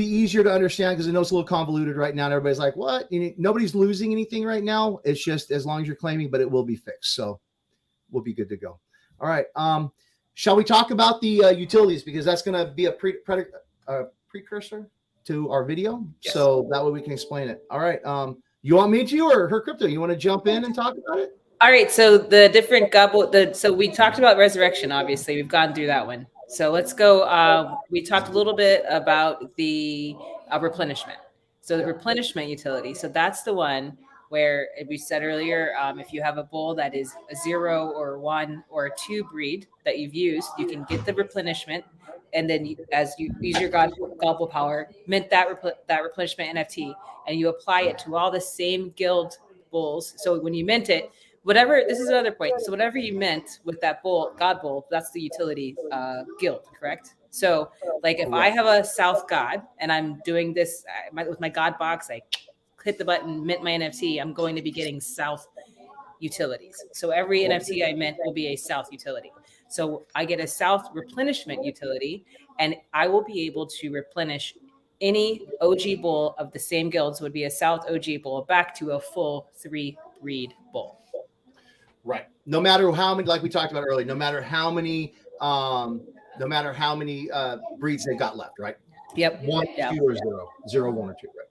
[SPEAKER 2] easier to understand because I know it's a little convoluted right now. And everybody's like, "What?" Nobody's losing anything right now. It's just as long as you're claiming, but it will be fixed, so we'll be good to go. All right. Shall we talk about the utilities because that's going to be a precursor to our video,
[SPEAKER 5] yes.
[SPEAKER 2] So that way we can explain it. All right. You want me to or her crypto? You want to jump in and talk about it?
[SPEAKER 5] All right. So the different so we talked about resurrection. Obviously, we've gone through that one. So let's go. We talked a little bit about the replenishment. So the replenishment utility. So that's the one where we said earlier, if you have a bull that is a 0 or 1 or a 2 breed that you've used, you can get the replenishment. And then as you use your God bull power, mint that replenishment NFT, and you apply it to all the same guild bulls. So when you mint it, this is another point. So whatever you mint with that God bull, that's the utility guild, correct? So like if I have a South God and I'm doing this with my God box, I hit the button, mint my NFT, I'm going to be getting South utilities. So every NFT I mint will be a South utility. So I get a South replenishment utility, and I will be able to replenish any OG bull of the same guilds would be a South OG bull back to a full 3 breed bull.
[SPEAKER 2] Right. No matter how many, like we talked about earlier, no matter how many breeds they got left, right?
[SPEAKER 5] Yep.
[SPEAKER 2] 1, 2, or 0. 0, 1, or 2, right?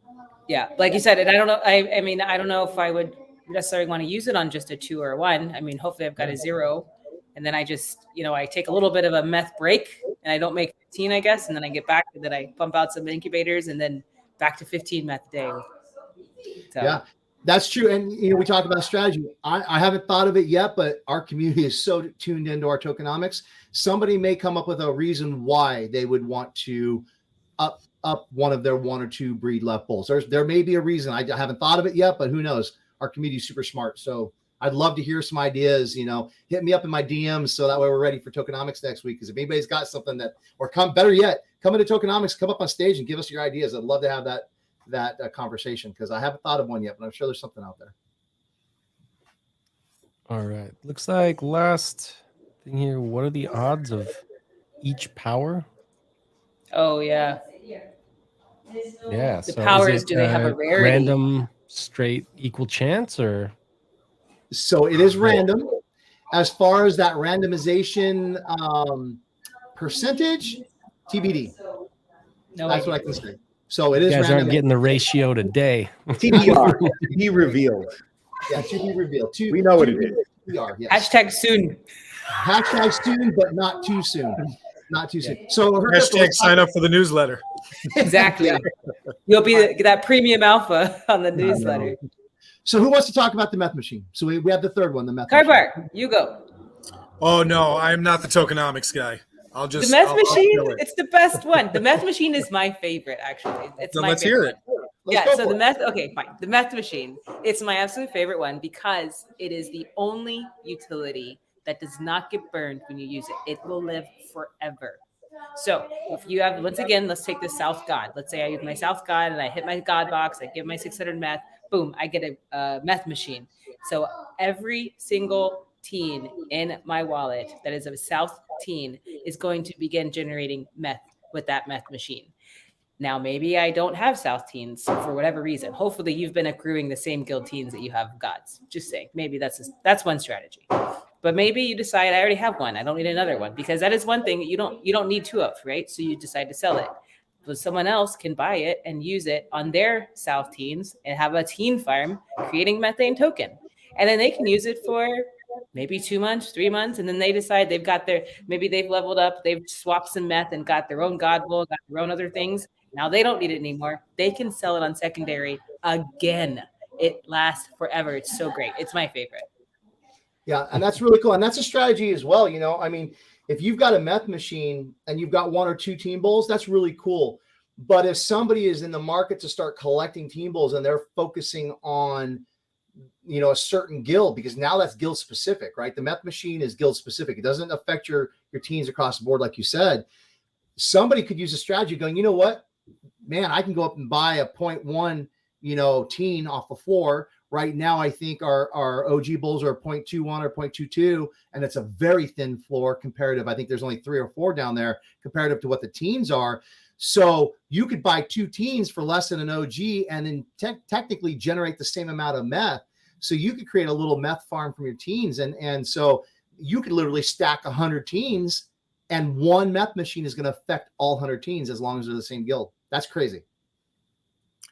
[SPEAKER 5] Yeah. Like you said, and I don't know. I mean, I don't know if I would necessarily want to use it on just a 2 or a 1. I mean, hopefully I've got a 0, and then I just, I take a little bit of a meth break and I don't make 15, I guess. And then I get back and then I pump out some incubators and then back to 15 meth a day. So.
[SPEAKER 2] Yeah, that's true. And, we talk about strategy. I haven't thought of it yet, but our community is so tuned into our tokenomics. Somebody may come up with a reason why they would want to up one of their 1 or 2 breed left bulls. There may be a reason. I haven't thought of it yet, but who knows? Our community is super smart. So I'd love to hear some ideas, hit me up in my DMs. So that way we're ready for tokenomics next week. Because if anybody's got something better yet, come into tokenomics, come up on stage and give us your ideas. I'd love to have that conversation because I haven't thought of one yet, but I'm sure there's something out there.
[SPEAKER 1] All right. Looks like last thing here. What are the odds of each power?
[SPEAKER 5] Oh, yeah.
[SPEAKER 1] Yeah.
[SPEAKER 5] The powers, do they have a rarity?
[SPEAKER 1] Random, straight, equal chance or?
[SPEAKER 2] So it is random. As far as that randomization percentage, TBD.
[SPEAKER 5] No,
[SPEAKER 2] that's what I can say. So it is
[SPEAKER 1] you guys
[SPEAKER 2] random.
[SPEAKER 1] Aren't getting the ratio today.
[SPEAKER 3] TBR, to be revealed.
[SPEAKER 2] Yeah, to be revealed.
[SPEAKER 3] We know what it is.
[SPEAKER 2] TBR, yes.
[SPEAKER 5] Hashtag soon.
[SPEAKER 2] Hashtag soon, but not too soon. Not too soon. So
[SPEAKER 4] hashtag sign up for the newsletter.
[SPEAKER 5] Exactly. You'll be that premium alpha on the newsletter.
[SPEAKER 2] So who wants to talk about the meth machine? So we have the third one, the meth
[SPEAKER 5] Carbar, you go.
[SPEAKER 4] Oh no, I'm not the tokenomics guy.
[SPEAKER 5] The meth machine, it's the best one. The meth machine is my favorite, actually.
[SPEAKER 4] Let's hear it.
[SPEAKER 5] The meth, okay, fine. The meth machine, it's my absolute favorite one because it is the only utility that does not get burned when you use it. It will live forever. So if you have, once again, let's take the South God. Let's say I use my South God and I hit my God box, I give my 600 meth, boom, I get a meth machine. So every single teen in my wallet that is a South teen is going to begin generating meth with that meth machine. Now, maybe I don't have South teens for whatever reason. Hopefully you've been accruing the same guild teens that you have gods. Just saying, maybe that's one strategy. But maybe you decide I already have one. I don't need another one because that is one thing you don't need 2 of, right? So you decide to sell it. But someone else can buy it and use it on their South teens and have a teen farm creating methane token. And then they can use it for maybe 2 months, 3 months. And then they decide maybe they've leveled up, they've swapped some meth and got their own God bull, got their own other things. Now they don't need it anymore. They can sell it on secondary again. It lasts forever. It's so great. It's my favorite.
[SPEAKER 2] Yeah, and that's really cool. And that's a strategy as well. I mean, if you've got a meth machine and you've got 1 or 2 team bulls, that's really cool. But if somebody is in the market to start collecting team bulls and they're focusing on, a certain guild, because now that's guild specific, right? The meth machine is guild specific. It doesn't affect your teams across the board, like you said. Somebody could use a strategy going, you know what, man, I can go up and buy a 0.1, teen off the floor, Right now, I think our OG bulls are 0.21 or 0.22, and it's a very thin floor comparative. I think there's only 3 or 4 down there comparative to what the teens are. So you could buy 2 teens for less than an OG and then technically generate the same amount of meth. So you could create a little meth farm from your teens. And so you could literally stack 100 teens, and one meth machine is going to affect all 100 teens as long as they're the same guild. That's crazy.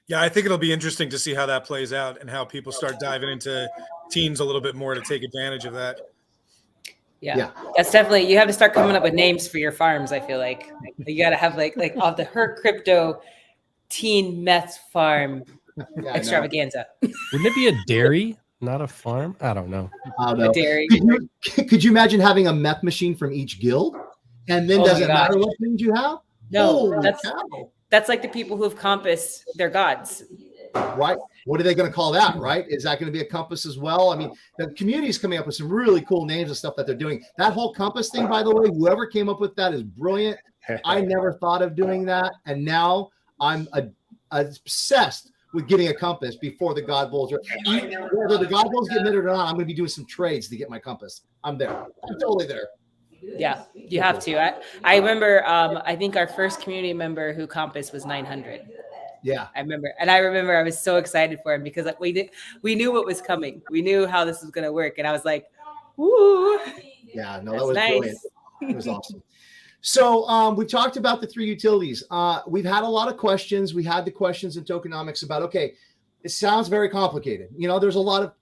[SPEAKER 4] Yeah, I think it'll be interesting to see how that plays out and how people start diving into teams a little bit more to take advantage of that.
[SPEAKER 5] Yeah, that's definitely, you have to start coming up with names for your farms. I feel like you got to have like off the Her Crypto teen meth farm extravaganza.
[SPEAKER 1] Wouldn't it be a dairy, not a farm? I don't know.
[SPEAKER 5] A dairy.
[SPEAKER 2] Could you imagine having a meth machine from each guild? And then doesn't matter what things you have?
[SPEAKER 5] No, that's like the people who have compassed their gods.
[SPEAKER 2] Right. What are they going to call that? Right. Is that going to be a compass as well? I mean, the community is coming up with some really cool names and stuff that they're doing. That whole compass thing, by the way, whoever came up with that is brilliant. I never thought of doing that. And now I'm obsessed with getting a compass before the God Bulls. Whether the God Bulls get minted or not, I'm going to be doing some trades to get my compass. I'm there. I'm totally there.
[SPEAKER 5] Yeah, you have to. I remember, I think our first community member who compassed was 900.
[SPEAKER 2] Yeah,
[SPEAKER 5] I remember I was so excited for him because like we knew what was coming. We knew how this was going to work, and I was like, "Woo!"
[SPEAKER 2] Yeah, no, that was nice. Brilliant. It was awesome. So we talked about the 3 utilities. We've had a lot of questions. We had the questions in tokenomics about, okay, it sounds very complicated. You know, there's a lot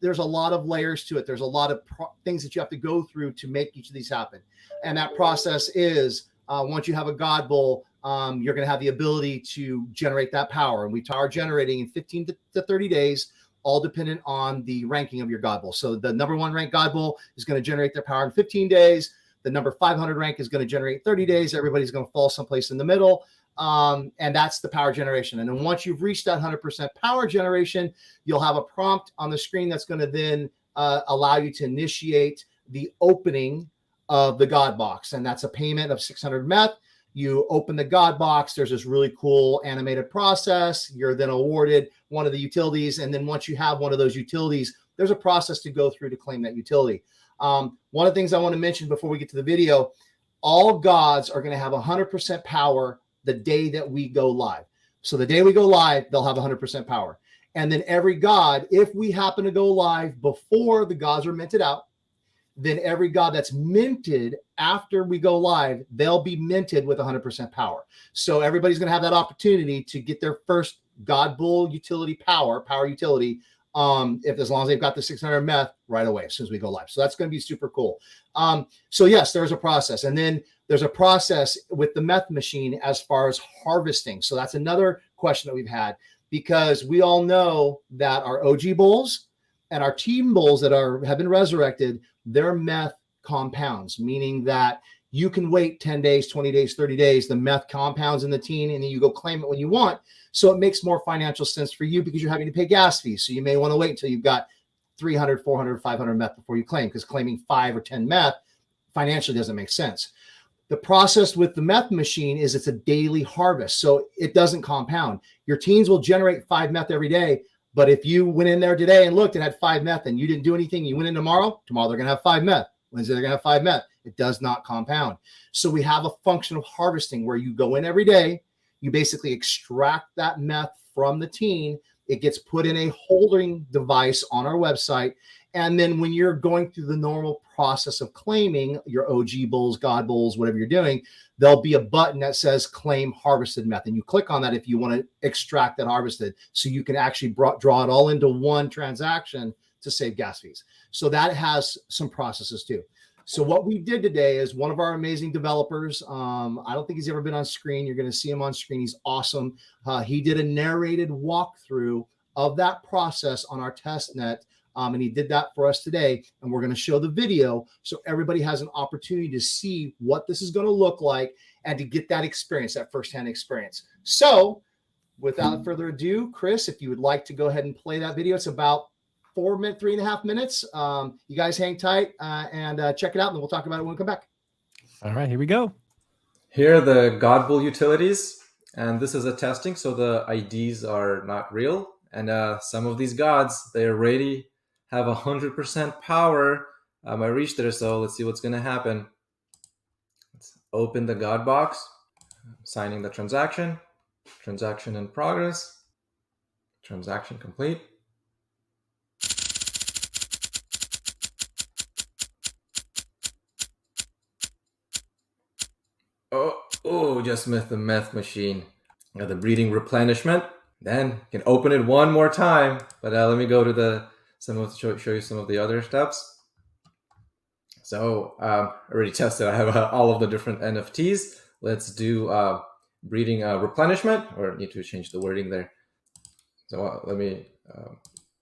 [SPEAKER 2] of layers to it. There's a lot of things that you have to go through to make each of these happen. And that process is once you have a God Bull, you're going to have the ability to generate that power. And we are generating in 15 to 30 days, all dependent on the ranking of your God Bull. So the number 1 ranked God Bull is going to generate their power in 15 days. The number 500 rank is going to generate 30 days. Everybody's going to fall someplace in the middle. And that's the power generation. And then once you've reached that 100% power generation, you'll have a prompt on the screen that's going to then allow you to initiate the opening of the God box. And that's a payment of 600 meth. You open the God box. There's this really cool animated process. You're then awarded one of the utilities. And then once you have one of those utilities, there's a process to go through to claim that utility. One of the things I want to mention before we get to the video, all gods are going to have 100% power the day that we go live. So the day we go live, they'll have 100% power. And then every god, if we happen to go live before the gods are minted out, then every god that's minted after we go live, they'll be minted with 100% power. So everybody's going to have that opportunity to get their first God Bull utility power utility, if as long as they've got the 600 meth right away as soon as we go live. So that's going to be super cool. So yes, there's a process. And then there's a process with the meth machine as far as harvesting. So that's another question that we've had, because we all know that our OG bulls and our team bulls that have been resurrected, they're meth compounds, meaning that you can wait 10 days, 20 days, 30 days, the meth compounds in the teen, and then you go claim it when you want. So it makes more financial sense for you because you're having to pay gas fees. So you may want to wait until you've got 300, 400, 500 meth before you claim, because claiming 5 or 10 meth financially doesn't make sense. The process with the meth machine is it's a daily harvest. So it doesn't compound. Your teens will generate 5 meth every day. But if you went in there today and looked and had 5 meth and you didn't do anything, you went in tomorrow they're going to have 5 meth. Wednesday, they're going to have 5 meth. It does not compound. So we have a function of harvesting where you go in every day, you basically extract that meth from the teen. It gets put in a holding device on our website. And then when you're going through the normal process of claiming your OG bulls, God bulls, whatever you're doing, there'll be a button that says claim harvested meth. And you click on that if you want to extract that harvested. So you can actually draw it all into one transaction to save gas fees. So that has some processes too. So what we did today is one of our amazing developers, I don't think he's ever been on screen. You're going to see him on screen. He's awesome. He did a narrated walkthrough of that process on our test net. And he did that for us today. And we're going to show the video so everybody has an opportunity to see what this is going to look like and to get that experience, that firsthand experience. So without further ado, Chris, if you would like to go ahead and play that video, it's about 3.5 minutes. You guys hang tight and check it out, and then we'll talk about it when we come back.
[SPEAKER 1] All right, here we go.
[SPEAKER 7] Here are the God Bull utilities, and this is a testing, so the IDs are not real. and some of these gods, they already have 100% power. I reached there, so let's see what's going to happen. Let's open the god box, signing the transaction in progress, transaction complete. Oh, just missed the meth machine. Got the breeding replenishment. Then you can open it one more time. But let me go to show you some of the other steps. So I already tested. I have all of the different NFTs. Let's do breeding replenishment, or need to change the wording there. So let me,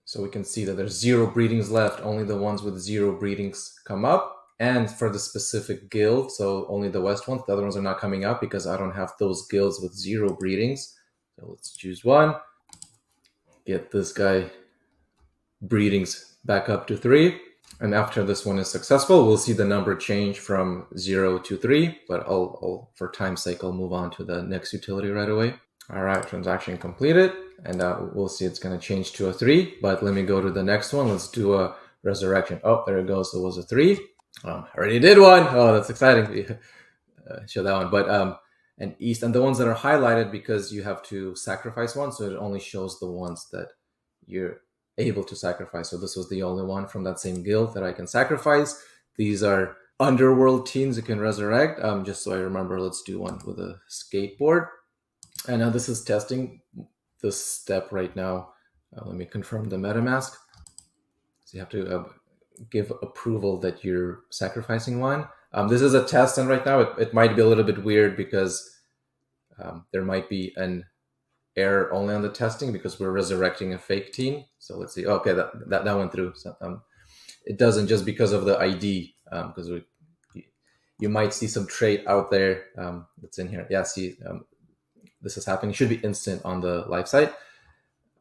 [SPEAKER 7] so we can see that there's 0 breedings left. Only the ones with 0 breedings come up. And for the specific guild, so only the West ones. The other ones are not coming up because I don't have those guilds with 0 breedings. So let's choose one. Get this guy breedings back up to 3. And after this one is successful, we'll see the number change from 0 to 3. But I'll for time's sake, I'll move on to the next utility right away. All right, transaction completed. And we'll see it's going to change to a 3. But let me go to the next one. Let's do a resurrection. Oh, there it goes. It was a 3. I already did one. Oh, that's exciting. Show that one. But and East, and the ones that are highlighted because you have to sacrifice one, so it only shows the ones that you're able to sacrifice. So this was the only one from that same guild that I can sacrifice. These are Underworld teens you can resurrect. Just so I remember, let's do one with a skateboard. And now this is testing this step right now. Let me confirm the MetaMask. So you have to give approval that you're sacrificing one. This is a test, and right now it might be a little bit weird because there might be an error only on the testing because we're resurrecting a fake teen. So let's see. Okay, that went through. So, it doesn't just because of the ID, because you might see some trait out there that's in here. Yeah, see, this is happening. It should be instant on the live site,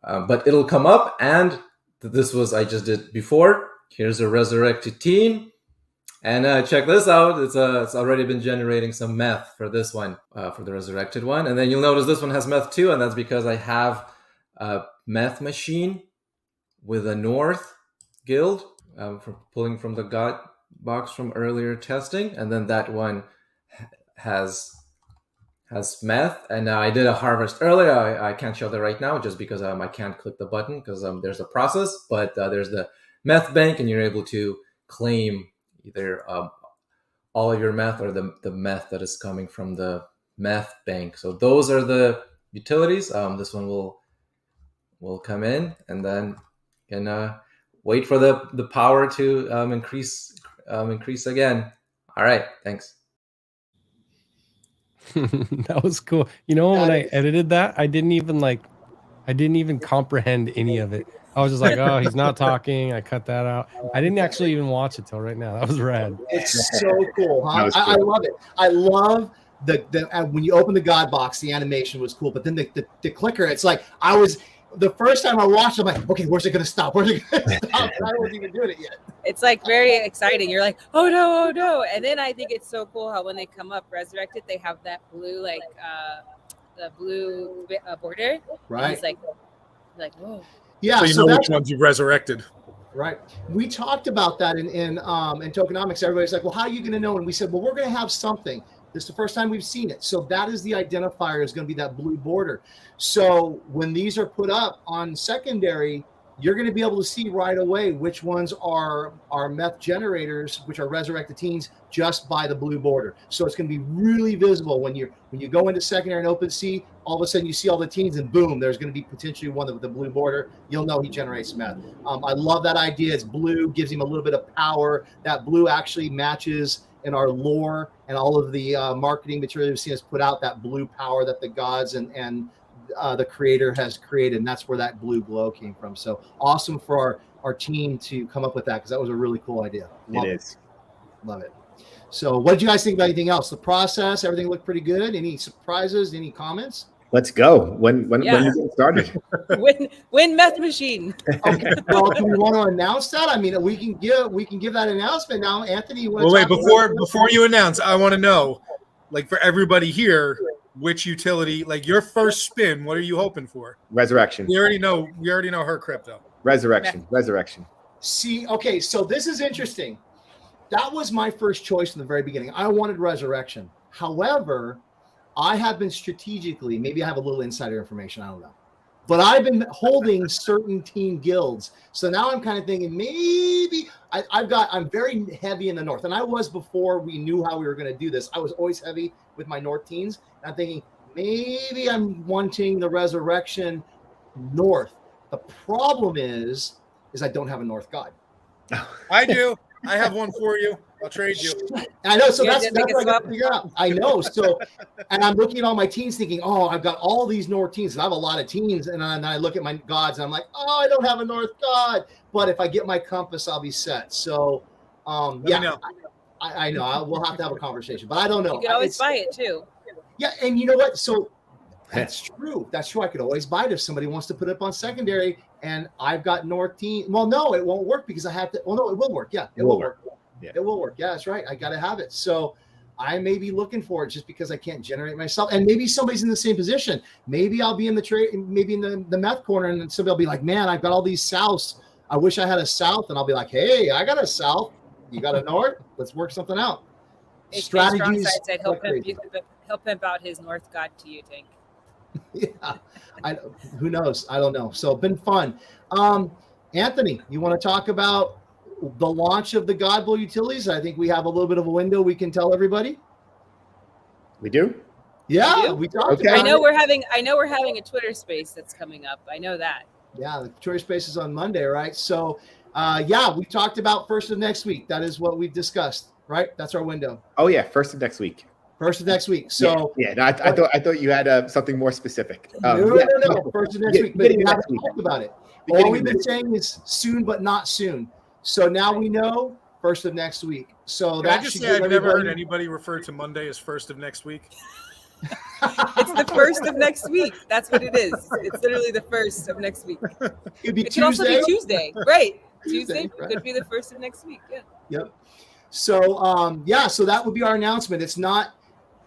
[SPEAKER 7] but it'll come up. And this was I just did before. Here's a resurrected teen. And check this out. It's already been generating some meth for this one, for the resurrected one. And then you'll notice this one has meth too. And that's because I have a meth machine with a North guild from pulling from the god box from earlier testing. And then that one has meth. And I did a harvest earlier. I can't show that right now just because I can't click the button because there's a process. But there's the meth bank, and you're able to claim either all of your meth or the meth that is coming from the meth bank. So those are the utilities. This one will come in, and then can wait for the power to increase again. All right, thanks.
[SPEAKER 1] That was cool. You know, when I edited that, I didn't even comprehend any of it. I was just like, oh, he's not talking. I cut that out. I didn't actually even watch it till right now. That was rad.
[SPEAKER 2] It's so cool, huh? Cool. I love it. I love the when you open the God box, the animation was cool. But then the clicker, it's like the first time I watched it, I'm like, okay, where's it going to stop? Where's it going to stop? And I wasn't even doing it yet.
[SPEAKER 5] It's like very exciting. You're like, oh no. And then I think it's so cool how when they come up resurrected, they have that blue, like the blue border. Right. It's like whoa.
[SPEAKER 2] Yeah,
[SPEAKER 4] so you know which ones you resurrected.
[SPEAKER 2] Right. We talked about that in tokenomics. Everybody's like, well, how are you going to know? And we said, well, we're going to have something. This is the first time we've seen it. So that is the identifier, is going to be that blue border. So when these are put up on secondary, you're going to be able to see right away which ones are meth generators, which are resurrected teens, just by the blue border. So it's going to be really visible when you go into secondary and open sea. All of a sudden you see all the teens, and boom, there's going to be potentially one with the blue border. You'll know he generates meth. I love that idea. It's blue, gives him a little bit of power. That blue actually matches in our lore and all of the marketing material we've seen us put out, that blue power that the gods and the creator has created, and that's where that blue glow came from. So awesome for our team to come up with that, because that was a really cool idea. Love it. Love it. So what did you guys think about anything else? The process, everything looked pretty good. Any surprises, any comments?
[SPEAKER 3] Let's go. When you get started.
[SPEAKER 5] Win meth machine.
[SPEAKER 2] Okay. Well, do we want to announce that? I mean, we can give that announcement now. Anthony,
[SPEAKER 4] well, wait, before you announce, I want to know, like, for everybody here, which utility, like your first spin, what are you hoping for?
[SPEAKER 3] Resurrection.
[SPEAKER 4] We already know her crypto.
[SPEAKER 3] Resurrection.
[SPEAKER 2] See, okay, so this is interesting. That was my first choice in the very beginning. I wanted Resurrection. However, I have been strategically, maybe I have a little insider information, I don't know. But I've been holding certain team guilds. So now I'm kind of thinking maybe I'm very heavy in the north. And I was before we knew how we were going to do this. I was always heavy with my north teams. And I'm thinking maybe I'm wanting the Resurrection north. The problem is I don't have a north god.
[SPEAKER 4] I do. I have one for you. I'll trade you.
[SPEAKER 2] I know. So that's what I got to figure out. I know. So, and I'm looking at all my teams thinking, oh, I've got all these north teams. And I have a lot of teams. And I look at my gods and I'm like, oh, I don't have a north god. But if I get my compass, I'll be set. So, yeah, I know. We'll have to have a conversation. But I don't know.
[SPEAKER 5] You can always buy it too.
[SPEAKER 2] Yeah. And you know what? So that's true. That's true. I could always buy it if somebody wants to put it up on secondary. And I've got north team. Well, no, it won't work because I have to. Well, no, it will work. Yeah, it will work. Yeah. It will work. Yeah, that's right. I got to have it. So I may be looking for it just because I can't generate myself. And maybe somebody's in the same position. Maybe I'll be in the trade, maybe in the meth corner, and somebody will be like, man, I've got all these souths. I wish I had a south. And I'll be like, hey, I got a south. You got a north? Let's work something out. Strategies.
[SPEAKER 5] Said he'll pimp out his north god to you, Tank.
[SPEAKER 2] Yeah. Who knows? I don't know. So been fun. Anthony, you want to talk about the launch of the God Bowl utilities? I think we have a little bit of a window we can tell everybody.
[SPEAKER 3] We do?
[SPEAKER 2] Yeah, we talked
[SPEAKER 3] okay.
[SPEAKER 2] about
[SPEAKER 5] I know
[SPEAKER 2] it.
[SPEAKER 5] we're having a Twitter space that's coming up. I know that.
[SPEAKER 2] Yeah, the Twitter space is on Monday, right? So yeah, we talked about first of next week. That is what we've discussed, right? That's our window.
[SPEAKER 3] Oh yeah, first of next week.
[SPEAKER 2] First of next week. So
[SPEAKER 3] no, I thought you had something more specific.
[SPEAKER 2] No. First of next week. But we haven't talked about it. All we've been saying is soon, but not soon. So now we know first of next week. So
[SPEAKER 4] I just say I've never heard anybody refer to Monday as first of next week.
[SPEAKER 5] It's the first of next week. That's what it is. It's literally the first of next week.
[SPEAKER 2] It
[SPEAKER 5] could also be Tuesday, right?
[SPEAKER 2] Tuesday
[SPEAKER 5] right. Could be the first of next week. Yeah.
[SPEAKER 2] Yep. So so that would be our announcement. It's not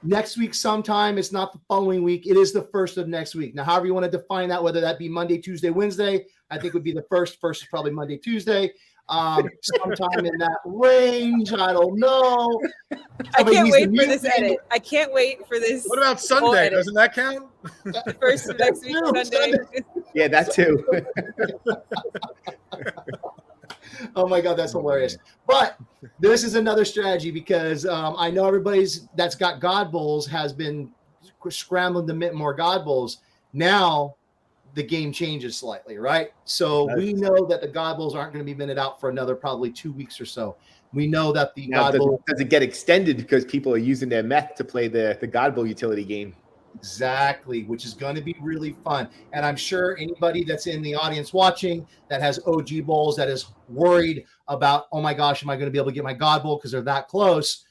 [SPEAKER 2] next week sometime. It's not the following week. It is the first of next week. Now, however you want to define that, whether that be Monday, Tuesday, Wednesday, I think would be the first. First is probably Monday, Tuesday. Sometime in that range. I don't know.
[SPEAKER 5] I can't wait for this edit. I can't wait for this.
[SPEAKER 4] What about Sunday? Doesn't that count?
[SPEAKER 5] First of next week, Sunday.
[SPEAKER 3] Yeah, that too.
[SPEAKER 2] Oh my God, that's hilarious. But this is another strategy because I know everybody's that's got God Bowls has been scrambling to mint more God Bowls. Now the game changes slightly, right? So we know that the God Bowls aren't going to be minted out for another probably 2 weeks or so. We know that the God Bowl
[SPEAKER 3] does it get extended because people are using their meth to play the God Bowl utility game.
[SPEAKER 2] Exactly, which is going to be really fun. And I'm sure anybody that's in the audience watching that has OG bowls that is worried about, oh my gosh, am I going to be able to get my God Bowl because they're that close?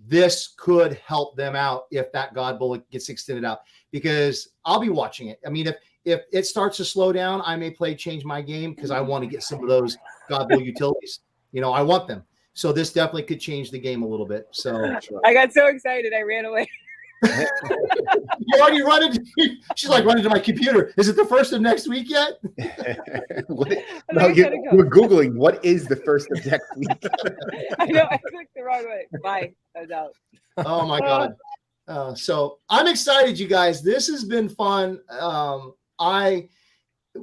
[SPEAKER 2] This could help them out if that God Bowl gets extended out, because I'll be watching it. I mean, if it starts to slow down, I may change my game because I want to get some of those God Bowl utilities. You know, I want them. So this definitely could change the game a little bit. So
[SPEAKER 5] I got so excited, I ran away.
[SPEAKER 2] You already running? She's like running to my computer. Is it the first of next week yet?
[SPEAKER 3] No, we're Googling what is the first of next week.
[SPEAKER 5] I know, I clicked the wrong way. Bye. I was out.
[SPEAKER 2] Oh my God. So I'm excited, you guys. This has been fun.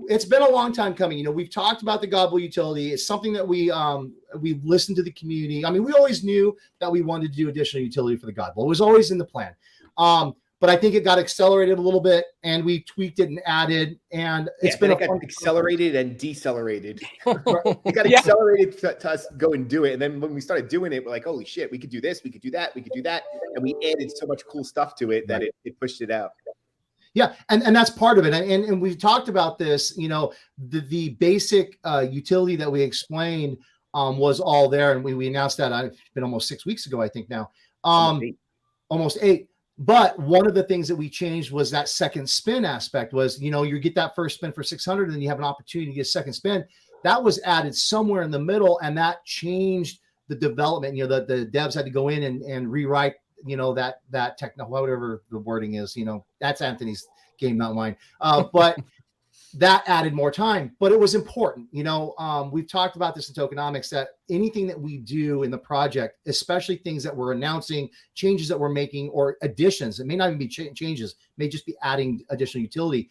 [SPEAKER 2] It's been a long time coming. You know, we've talked about the God Bowl utility. It's something that we've listened to the community. I mean, we always knew that we wanted to do additional utility for the God Bowl. It was always in the plan. But I think it got accelerated a little bit, and we tweaked it and added, and it got
[SPEAKER 3] accelerated and decelerated. It got accelerated to us go and do it, and then when we started doing it, we're like, holy shit, we could do this, we could do that, we could do that, and we added so much cool stuff to it that it pushed it out.
[SPEAKER 2] Yeah, and that's part of it, and we talked about this. You know, the basic utility that we explained was all there, and we announced that. It's been almost 6 weeks ago, I think now, almost 8. But one of the things that we changed was that second spin aspect was, you know, you get that first spin for 600 and then you have an opportunity to get a second spin. That was added somewhere in the middle, and that changed the development. You know, the devs had to go in and rewrite that techno, whatever the wording is, that's Anthony's game, not mine. But that added more time, but it was important. We've talked about this in tokenomics, that anything that we do in the project, especially things that we're announcing, changes that we're making, or additions, it may not even be changes, may just be adding additional utility.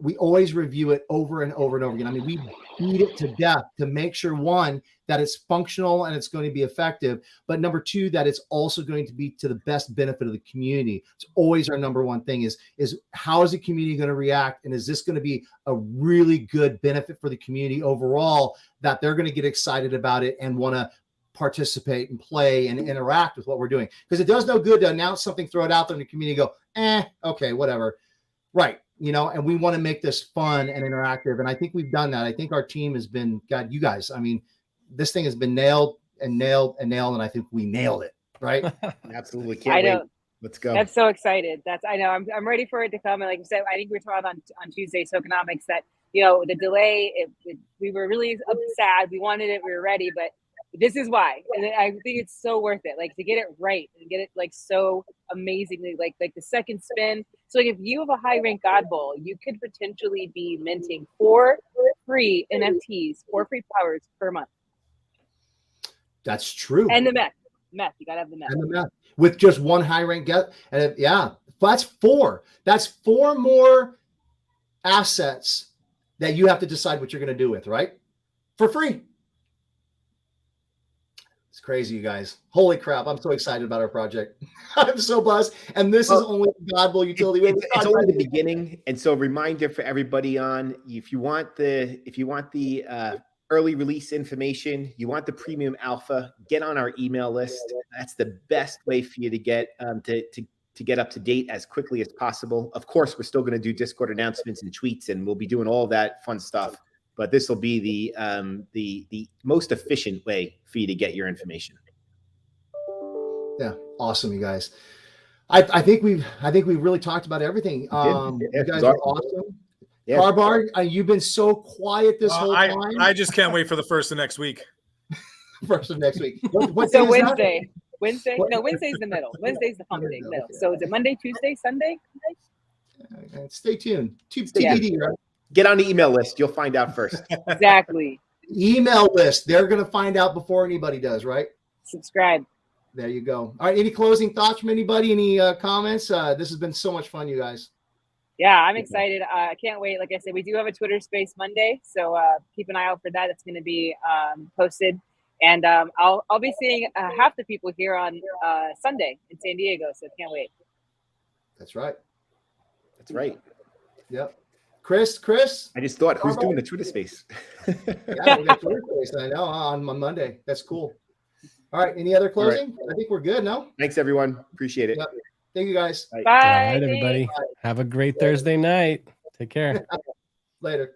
[SPEAKER 2] We always review it over and over and over again. I mean, we beat it to death to make sure, one, that it's functional and it's going to be effective, but number two, that it's also going to be to the best benefit of the community. It's always our number one thing is how is the community going to react? And is this going to be a really good benefit for the community overall, that they're going to get excited about it and want to participate and play and interact with what we're doing? Because it does no good to announce something, throw it out there in the community, go, okay, whatever. Right. And we want to make this fun and interactive. And I think we've done that. I think our team has been, God, you guys, I mean, this thing has been nailed. And I think we nailed it. Right.
[SPEAKER 3] Absolutely. Can't wait. Let's go.
[SPEAKER 8] I'm so excited. I know I'm ready for it to come. And like you said, I think we were talking on Tuesday, tokenomics, that, the delay, we were really sad. We wanted it. We were ready, but this is why. And I think it's so worth it. Like, to get it right and get it like so amazingly, like the second spin. So like, if you have a high rank God Bowl, you could potentially be minting 4 free NFTs, 4 free powers per month.
[SPEAKER 2] That's true.
[SPEAKER 8] And the meth. You gotta have the meth.
[SPEAKER 2] And the meth with just one high rank get. And that's 4. That's 4 more assets that you have to decide what you're going to do with, right? For free. It's crazy, you guys. Holy crap. I'm so excited about our project. I'm so blessed. And this is only the God Bowl utility.
[SPEAKER 3] It's only the beginning. And so, reminder for everybody if you want the early release information, you want the premium alpha, get on our email list. That's the best way for you to get to get up to date as quickly as possible. Of course, we're still going to do Discord announcements and tweets, and we'll be doing all that fun stuff. But this will be the most efficient way for you to get your information.
[SPEAKER 2] Yeah, awesome, you guys. I think we've really talked about everything. You guys are awesome. Yeah. Carbar, you've been so quiet this whole time.
[SPEAKER 4] I just can't wait for the first of next week.
[SPEAKER 2] First of next week. What
[SPEAKER 8] so Wednesday. Wednesday? No, Wednesday's the middle. Wednesday's the hump day middle. So is it Monday, Tuesday, Sunday?
[SPEAKER 2] Stay tuned. TBD, right?
[SPEAKER 3] Get on the email list. You'll find out first.
[SPEAKER 8] Exactly.
[SPEAKER 2] Email list. They're going to find out before anybody does, right?
[SPEAKER 8] Subscribe.
[SPEAKER 2] There you go. All right. Any closing thoughts from anybody? Any comments? This has been so much fun, you guys.
[SPEAKER 8] Yeah, I'm excited. I can't wait. Like I said, we do have a Twitter Space Monday, so keep an eye out for that. It's going to be posted, and I'll be seeing half the people here on Sunday in San Diego. So can't wait.
[SPEAKER 2] That's right.
[SPEAKER 3] That's right.
[SPEAKER 2] Yep. Chris.
[SPEAKER 3] I just thought, who's doing the Twitter Space?
[SPEAKER 2] Yeah, we got Twitter Space. I know on Monday. That's cool. All right. Any other closing? Right. I think we're good. No.
[SPEAKER 3] Thanks, everyone. Appreciate it.
[SPEAKER 2] Yep. Thank you, guys.
[SPEAKER 8] Bye.
[SPEAKER 1] All right, everybody. Have a great Thursday night. Take care.
[SPEAKER 2] Later.